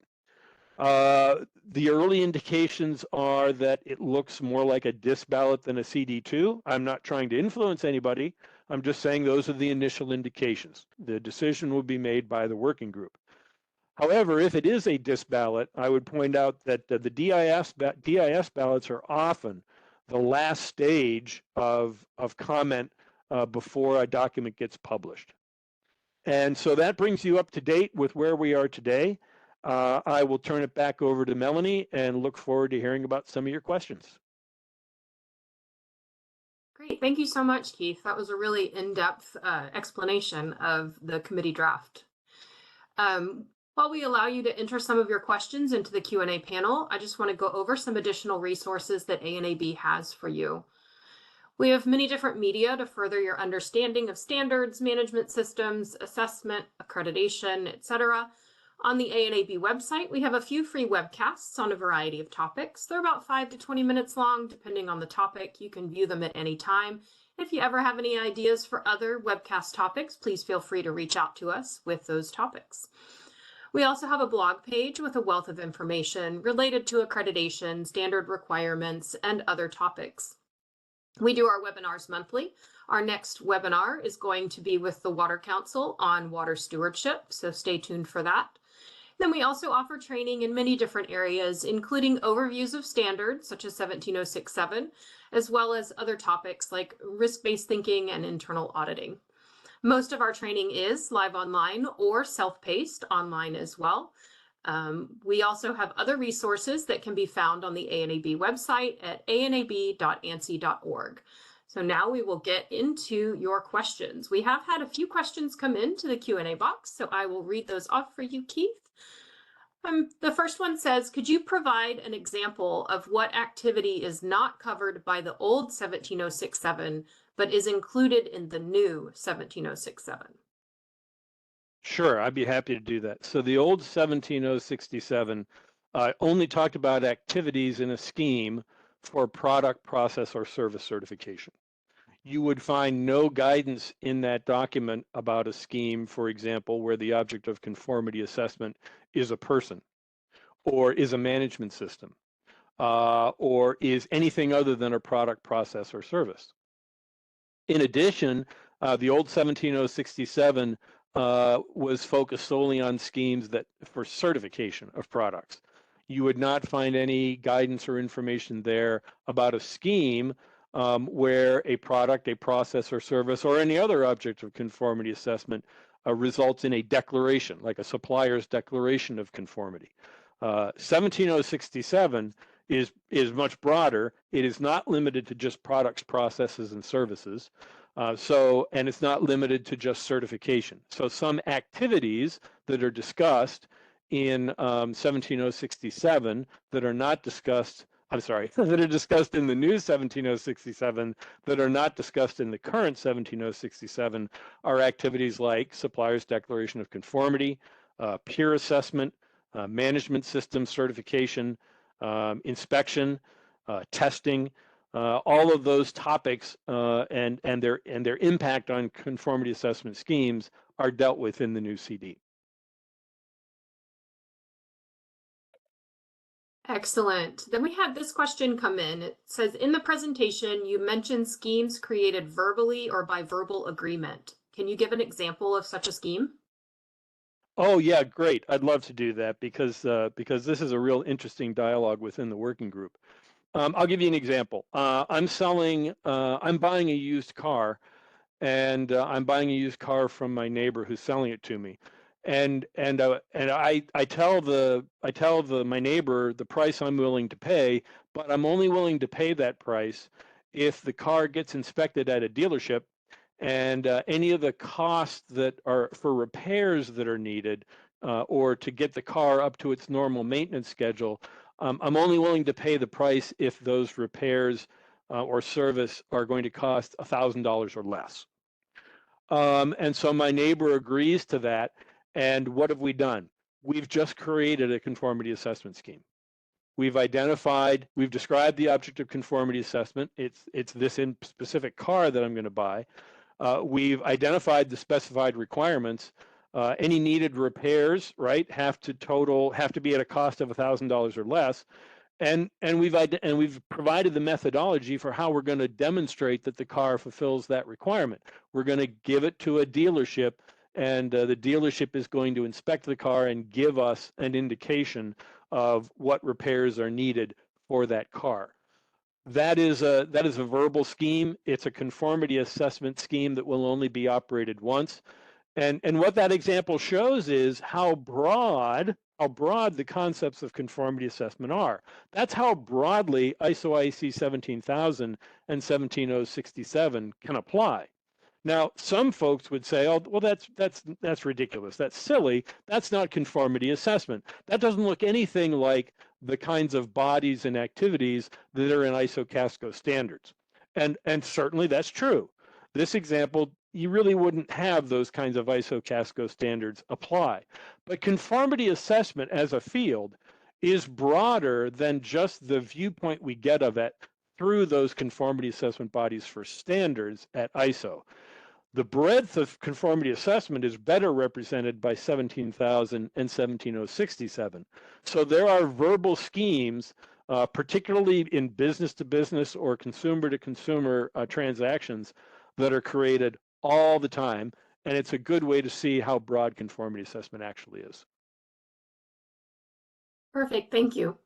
The early indications are that it looks more like a DIS ballot than a CD2. I'm not trying to influence anybody. I'm just saying those are the initial indications. The decision will be made by the working group. However, if it is a DIS ballot, I would point out that the DIS ballots are often the last stage of comment before a document gets published. And so that brings you up to date with where we are today. I will turn it back over to Melanie and look forward to hearing about some of your questions. Great. Thank you so much, Keith. That was a really in-depth explanation of the committee draft. While we allow you to enter some of your questions into the Q&A panel, I just want to go over some additional resources that ANAB has for you. We have many different media to further your understanding of standards, management systems, assessment, accreditation, etc. On the ANAB website, we have a few free webcasts on a variety of topics. They're about 5 to 20 minutes long, depending on the topic. You can view them at any time. If you ever have any ideas for other webcast topics, please feel free to reach out to us with those topics. We also have a blog page with a wealth of information related to accreditation, standard requirements, and other topics. We do our webinars monthly. Our next webinar is going to be with the Water Council on water stewardship, so stay tuned for that. Then we also offer training in many different areas, including overviews of standards such as 17067, as well as other topics like risk-based thinking and internal auditing. Most of our training is live online or self-paced online as well. We also have other resources that can be found on the ANAB website at anab.ansi.org. So now we will get into your questions. We have had a few questions come into the Q&A box, so I will read those off for you, Keith. The first one says, could you provide an example of what activity is not covered by the old 17067, but is included in the new 17067? Sure, I'd be happy to do that. So the old 17067 only talked about activities in a scheme for product, process, or service certification. You would find no guidance in that document about a scheme, for example, where the object of conformity assessment is a person, or is a management system, or is anything other than a product, process, or service. In addition, the old 17067 was focused solely on schemes that for certification of products. You would not find any guidance or information there about a scheme where a product, a process, or service, or any other object of conformity assessment results in a declaration, like a supplier's declaration of conformity. 17067 is much broader. It is not limited to just products, processes, and services. And it's not limited to just certification. So some activities that are discussed in 17067 that are not discussed, that are discussed in the new 17067 that are not discussed in the current 17067 are activities like supplier's declaration of conformity, peer assessment, management system certification, inspection, testing. All of those topics and their impact on conformity assessment schemes are dealt with in the new CD. Excellent. Then we had this question come in. It says, in the presentation, you mentioned schemes created verbally or by verbal agreement. Can you give an example of such a scheme? Oh yeah, great. I'd love to do that because this is a real interesting dialogue within the working group. I'll give you an example. I'm buying a used car, and I'm buying a used car from my neighbor who's selling it to me, and I tell my neighbor the price I'm willing to pay, but I'm only willing to pay that price if the car gets inspected at a dealership, and any of the costs that are for repairs that are needed or to get the car up to its normal maintenance schedule. I'm only willing to pay the price if those repairs or service are going to cost $1,000 or less. And so my neighbor agrees to that. And what have we done? We've just created a conformity assessment scheme. We've described the object of conformity assessment. It's this in specific car that I'm going to buy. We've identified the specified requirements. Any needed repairs, right, have to be at a cost of $1,000 or less, and we've provided the methodology for how we're going to demonstrate that the car fulfills that requirement. We're going to give it to a dealership, and the dealership is going to inspect the car and give us an indication of what repairs are needed for that car. That is a verbal scheme. It's a conformity assessment scheme that will only be operated once. And what that example shows is how broad the concepts of conformity assessment are. That's how broadly ISO IEC 17000 and 17067 can apply. Now, some folks would say, "Oh, well, that's ridiculous. That's silly. That's not conformity assessment. That doesn't look anything like the kinds of bodies and activities that are in ISO CASCO standards." And certainly that's true. This example, you really wouldn't have those kinds of ISO CASCO standards apply. But conformity assessment as a field is broader than just the viewpoint we get of it through those conformity assessment bodies for standards at ISO. The breadth of conformity assessment is better represented by 17,000 and 17067. So there are verbal schemes, particularly in business-to-business or consumer-to-consumer transactions, that are created all the time, and it's a good way to see how broad conformity assessment actually is. Perfect, thank you.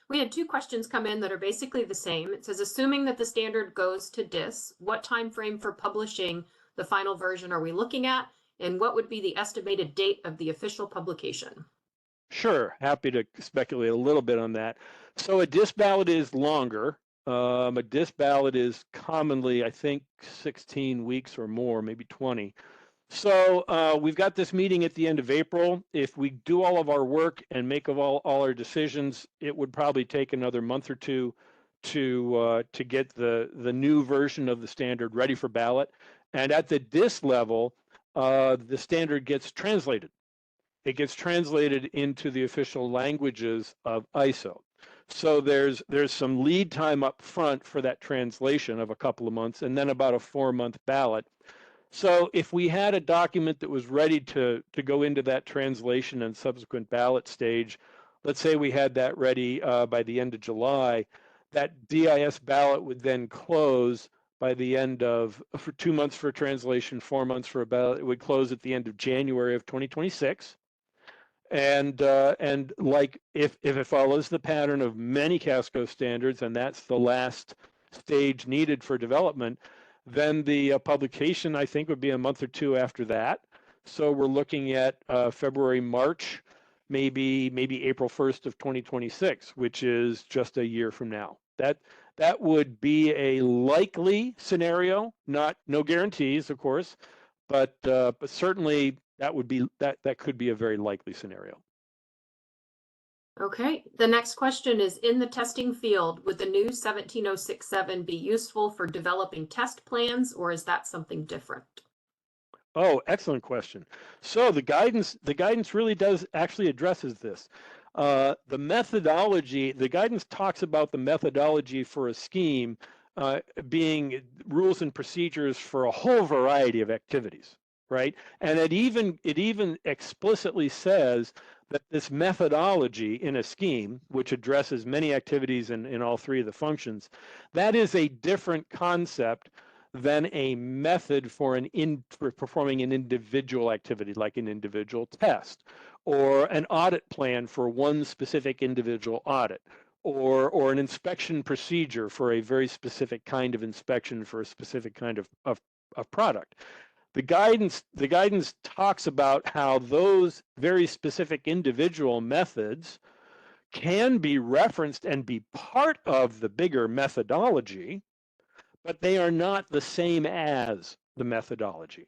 We had two questions come in that are basically the same. It says, assuming that the standard goes to DIS, what time frame for publishing the final version are we looking at? And what would be the estimated date of the official publication? Sure, happy to speculate a little bit on that. So a disc ballot is longer. A disc ballot is commonly, I think, 16 weeks or more, maybe 20. So we've got this meeting at the end of April. If we do all of our work and make of all our decisions, it would probably take another month or two to get the new version of the standard ready for ballot. And at the disc level, the standard gets translated. It gets translated into the official languages of ISO. So there's some lead time up front for that translation of a couple of months, and then about a 4-month ballot. So if we had a document that was ready to go into that translation and subsequent ballot stage, let's say we had that ready by the end of July, that DIS ballot would then close by the end of, for 2 months for translation, 4 months for a ballot, it would close at the end of January of 2026. And like if it follows the pattern of many CASCO standards, and that's the last stage needed for development, then the publication, I think, would be a month or two after that. So we're looking at February, March, maybe April 1st of 2026, which is just a year from now. That would be a likely scenario, no guarantees, of course, but certainly that could be a very likely scenario. Okay, the next question is, in the testing field, would the new 17067 be useful for developing test plans, or is that something different? Oh, excellent question. So the guidance really does actually addresses this. The methodology, the guidance talks about the methodology for a scheme being rules and procedures for a whole variety of activities, right? And it even explicitly says that this methodology in a scheme, which addresses many activities in all three of the functions, that is a different concept than a method for performing an individual activity, like an individual test, or an audit plan for one specific individual audit, or an inspection procedure for a very specific kind of inspection for a specific kind of product. The guidance talks about how those very specific individual methods can be referenced and be part of the bigger methodology, but they are not the same as the methodology,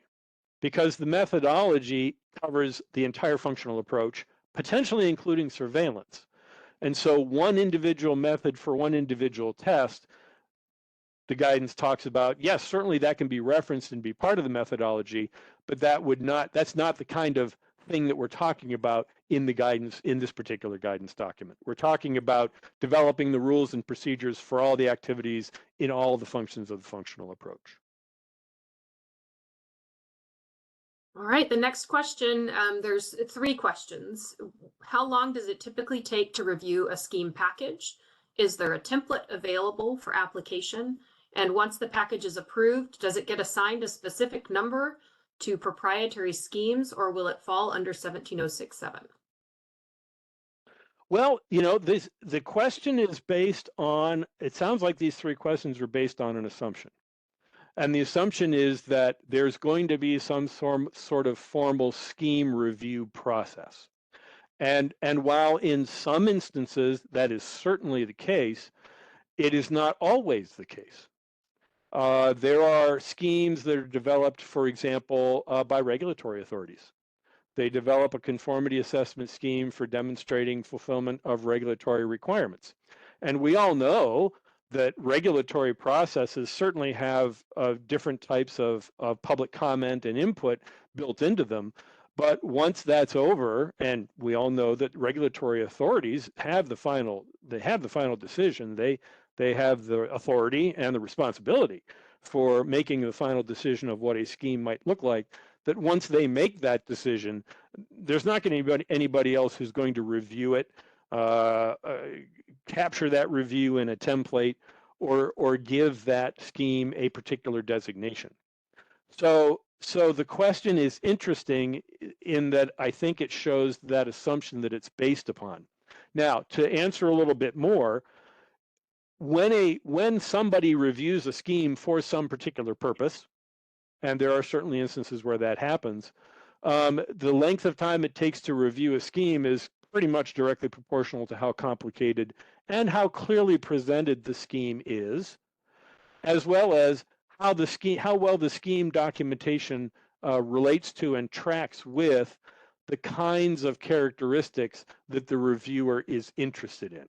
because the methodology covers the entire functional approach, potentially including surveillance. And so one individual method for one individual test, the guidance talks about, yes, certainly that can be referenced and be part of the methodology, but that's not the kind of thing that we're talking about in the guidance, in this particular guidance document. We're talking about developing the rules and procedures for all the activities in all of the functions of the functional approach. All right, the next question, there's 3 questions. How long does it typically take to review a scheme package? Is there a template available for application? And once the package is approved, does it get assigned a specific number to proprietary schemes, or will it fall under 17067? Well, the question is based on, it sounds like these 3 questions are based on an assumption. And the assumption is that there's going to be some sort of formal scheme review process. And while in some instances that is certainly the case, it is not always the case. There are schemes that are developed, for example, by regulatory authorities. They develop a conformity assessment scheme for demonstrating fulfillment of regulatory requirements. And we all know that regulatory processes certainly have different types of public comment and input built into them. But once that's over, and we all know that regulatory authorities have the final decision, they have the authority and the responsibility for making the final decision of what a scheme might look like, that once they make that decision, there's not going to be anybody else who's going to review it, capture that review in a template, or give that scheme a particular designation. So the question is interesting in that I think it shows that assumption that it's based upon. Now, to answer a little bit more, when somebody reviews a scheme for some particular purpose, and there are certainly instances where that happens, the length of time it takes to review a scheme is pretty much directly proportional to how complicated and how clearly presented the scheme is, as well as how well the scheme documentation relates to and tracks with the kinds of characteristics that the reviewer is interested in.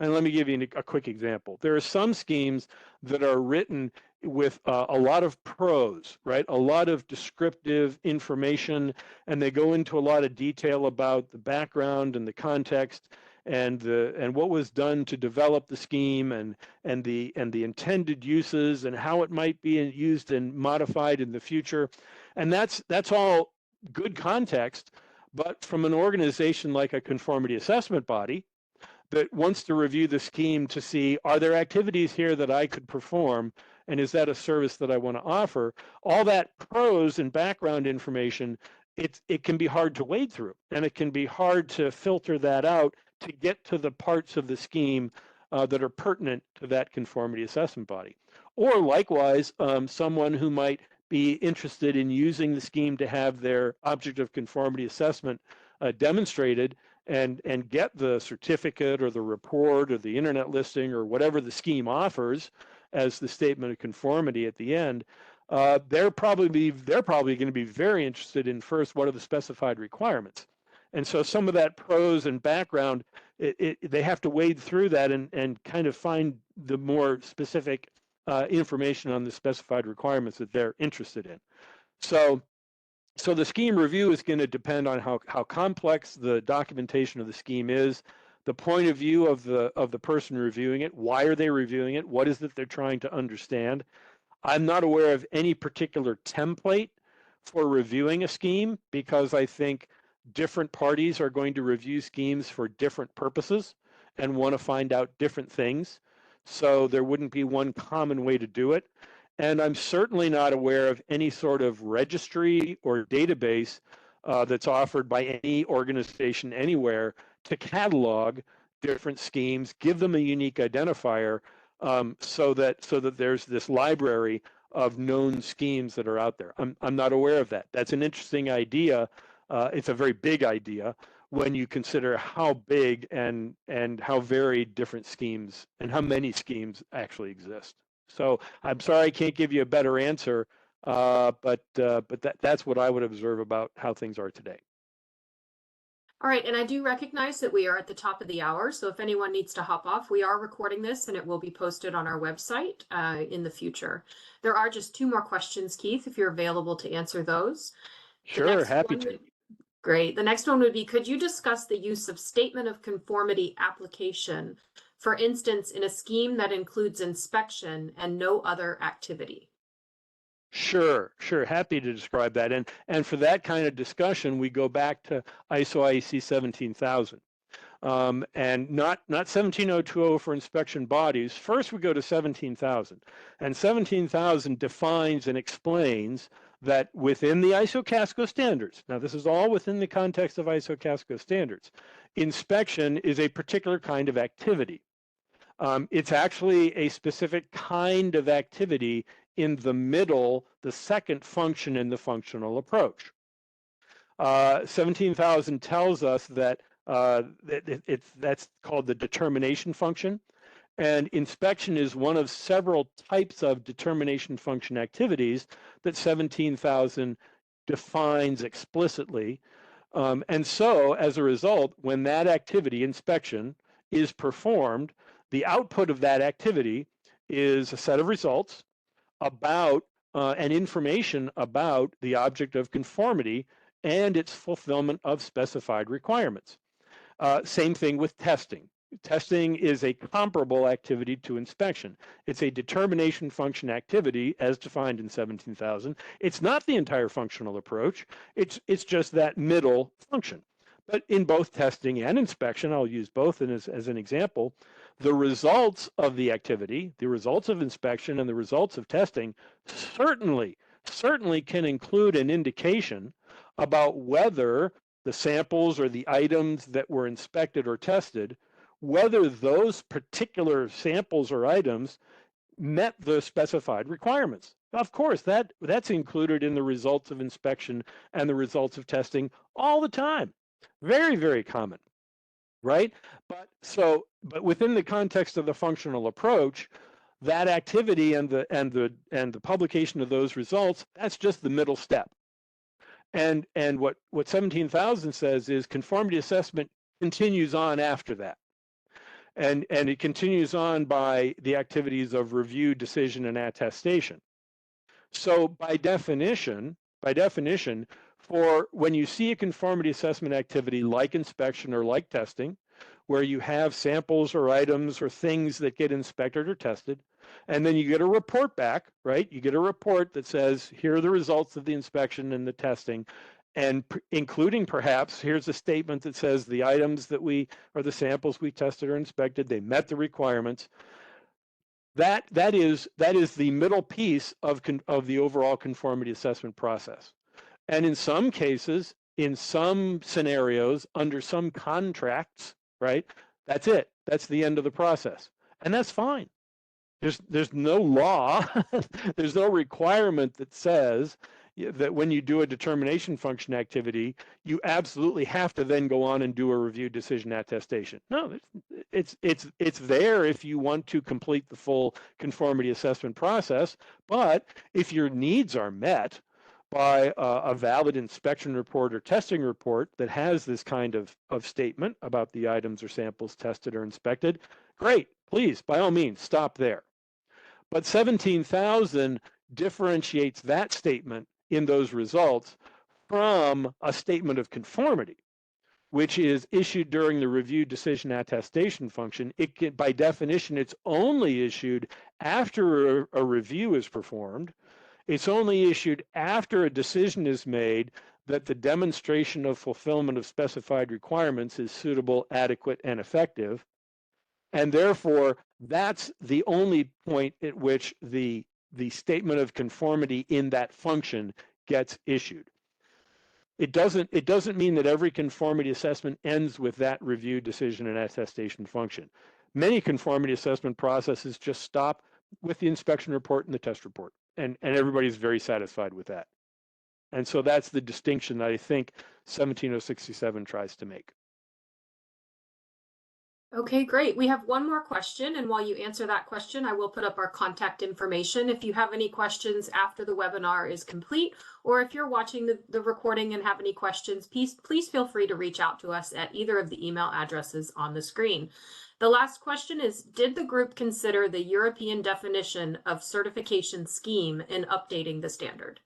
And let me give you a quick example. There are some schemes that are written with a lot of prose, right? A lot of descriptive information, and they go into a lot of detail about the background and the context and what was done to develop the scheme and the intended uses and how it might be used and modified in the future. And that's all good context, but from an organization like a conformity assessment body that wants to review the scheme to see, are there activities here that I could perform, and is that a service that I want to offer? All that prose and background information, it can be hard to wade through, and it can be hard to filter that out to get to the parts of the scheme that are pertinent to that conformity assessment body. Or likewise, someone who might be interested in using the scheme to have their object of conformity assessment demonstrated and get the certificate or the report or the internet listing or whatever the scheme offers as the statement of conformity at the end, they're probably going to be very interested in first, what are the specified requirements? And so some of that prose and background, they have to wade through that and kind of find the more specific information on the specified requirements that they're interested in. So the scheme review is going to depend on how complex the documentation of the scheme is, the point of view of the person reviewing it, why are they reviewing it, what is it they're trying to understand. I'm not aware of any particular template for reviewing a scheme because I think different parties are going to review schemes for different purposes and want to find out different things. So there wouldn't be one common way to do it. And I'm certainly not aware of any sort of registry or database that's offered by any organization anywhere to catalog different schemes, give them a unique identifier, so that there's this library of known schemes that are out there. I'm not aware of that. That's an interesting idea. It's a very big idea when you consider how big and how varied different schemes and how many schemes actually exist. So I'm sorry I can't give you a better answer, but that's what I would observe about how things are today. All right, and I do recognize that we are at the top of the hour, so if anyone needs to hop off, we are recording this and it will be posted on our website in the future. There are just two more questions, Keith, if you're available to answer those. Sure, happy to. Great. The next one would be, could you discuss the use of statement of conformity application, for instance, in a scheme that includes inspection and no other activity? Sure. Happy to describe that. And for that kind of discussion, we go back to ISO IEC 17000. And not 17020 for inspection bodies. First, we go to 17,000. And 17,000 defines and explains that within the ISO CASCO standards, now this is all within the context of ISO CASCO standards, inspection is a particular kind of activity. It's actually a specific kind of activity in the middle, the second function in the functional approach. 17,000 tells us that that's called the determination function, and inspection is one of several types of determination function activities that 17,000 defines explicitly. And so as a result, when that activity, inspection, is performed, the output of that activity is a set of results about and information about the object of conformity and its fulfillment of specified requirements. Same thing with testing. Testing is a comparable activity to inspection. It's a determination function activity as defined in 17,000. It's not the entire functional approach. It's just that middle function. But in both testing and inspection, I'll use both as an example, the results of the activity, the results of inspection and the results of testing certainly can include an indication about whether the samples or the items that were inspected or tested, whether those particular samples or items met the specified requirements. Of course, that's included in the results of inspection and the results of testing all the time. Very, very common. right? But within the context of the functional approach, that activity and the publication of those results, that's just the middle step. And what 17,000 says is conformity assessment continues on after that. And it continues on by the activities of review, decision, and attestation. So by definition, for when you see a conformity assessment activity like inspection or like testing, where you have samples or items or things that get inspected or tested, and then you get a report back, right? You get a report that says, here are the results of the inspection and the testing, and including perhaps, here's a statement that says the items that or the samples we tested or inspected, they met the requirements. That is the middle piece of the overall conformity assessment process. And in some cases, in some scenarios, under some contracts, right, that's it. That's the end of the process. And that's fine. There's no law, there's no requirement that says that when you do a determination function activity, you absolutely have to then go on and do a review, decision, attestation. No, it's there if you want to complete the full conformity assessment process. But if your needs are met by a valid inspection report or testing report that has this kind of statement about the items or samples tested or inspected, great, please, by all means, stop there. But 17,000 differentiates that statement in those results from a statement of conformity, which is issued during the review, decision, attestation function. It can, by definition, it's only issued after a review is performed. It's only issued after a decision is made that the demonstration of fulfillment of specified requirements is suitable, adequate, and effective. And therefore, that's the only point at which the statement of conformity in that function gets issued. It doesn't mean that every conformity assessment ends with that review, decision, and attestation function. Many conformity assessment processes just stop with the inspection report and the test report, and everybody's very satisfied with that. And so that's the distinction that I think 17067 tries to make. Okay, great. We have one more question, and while you answer that question, I will put up our contact information. If you have any questions after the webinar is complete, or if you're watching the recording and have any questions, please feel free to reach out to us at either of the email addresses on the screen. The last question is, did the group consider the European definition of certification scheme in updating the standard?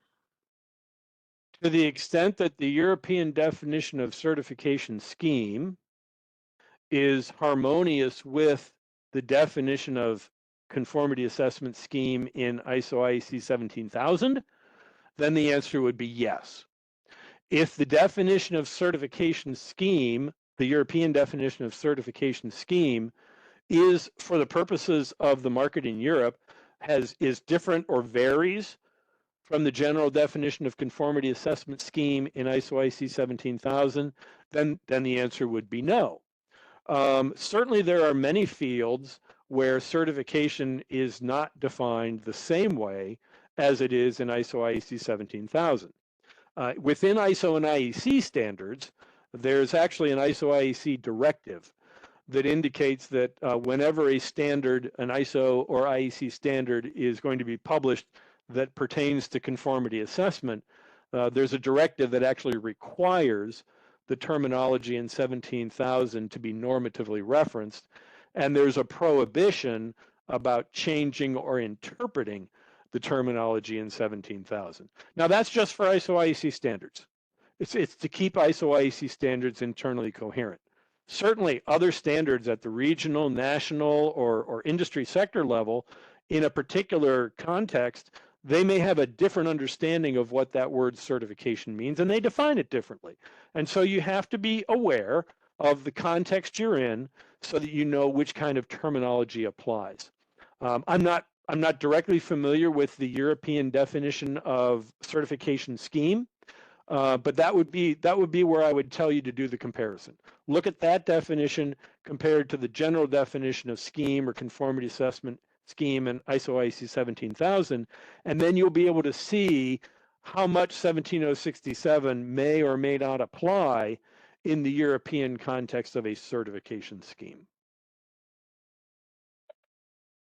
To the extent that the European definition of certification scheme is harmonious with the definition of conformity assessment scheme in ISO IEC 17000, then the answer would be yes. If the definition of certification scheme, the European definition of certification scheme, is for the purposes of the market in Europe, is different or varies from the general definition of conformity assessment scheme in ISO IEC 17000, then the answer would be no. Certainly there are many fields where certification is not defined the same way as it is in ISO IEC 17000. Within ISO and IEC standards, there's actually an ISO IEC directive that indicates that whenever a standard, an ISO or IEC standard is going to be published that pertains to conformity assessment, there's a directive that actually requires the terminology in 17,000 to be normatively referenced, and there's a prohibition about changing or interpreting the terminology in 17,000. Now that's just for ISO IEC standards. It's to keep ISO IEC standards internally coherent. Certainly other standards at the regional, national, or industry sector level in a particular context, they may have a different understanding of what that word certification means, and they define it differently. And so you have to be aware of the context you're in so that you know which kind of terminology applies. I'm not directly familiar with the European definition of certification scheme, but that would be where I would tell you to do the comparison. Look at that definition compared to the general definition of scheme or conformity assessment scheme in ISO IEC 17000, and then you'll be able to see how much 17067 may or may not apply in the European context of a certification scheme.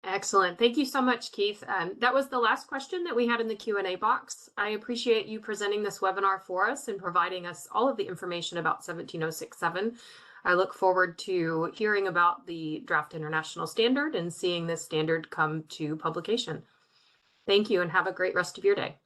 Excellent. Thank you so much, Keith. That was the last question that we had in the Q&A box. I appreciate you presenting this webinar for us and providing us all of the information about 17067. I look forward to hearing about the draft international standard and seeing this standard come to publication. Thank you and have a great rest of your day.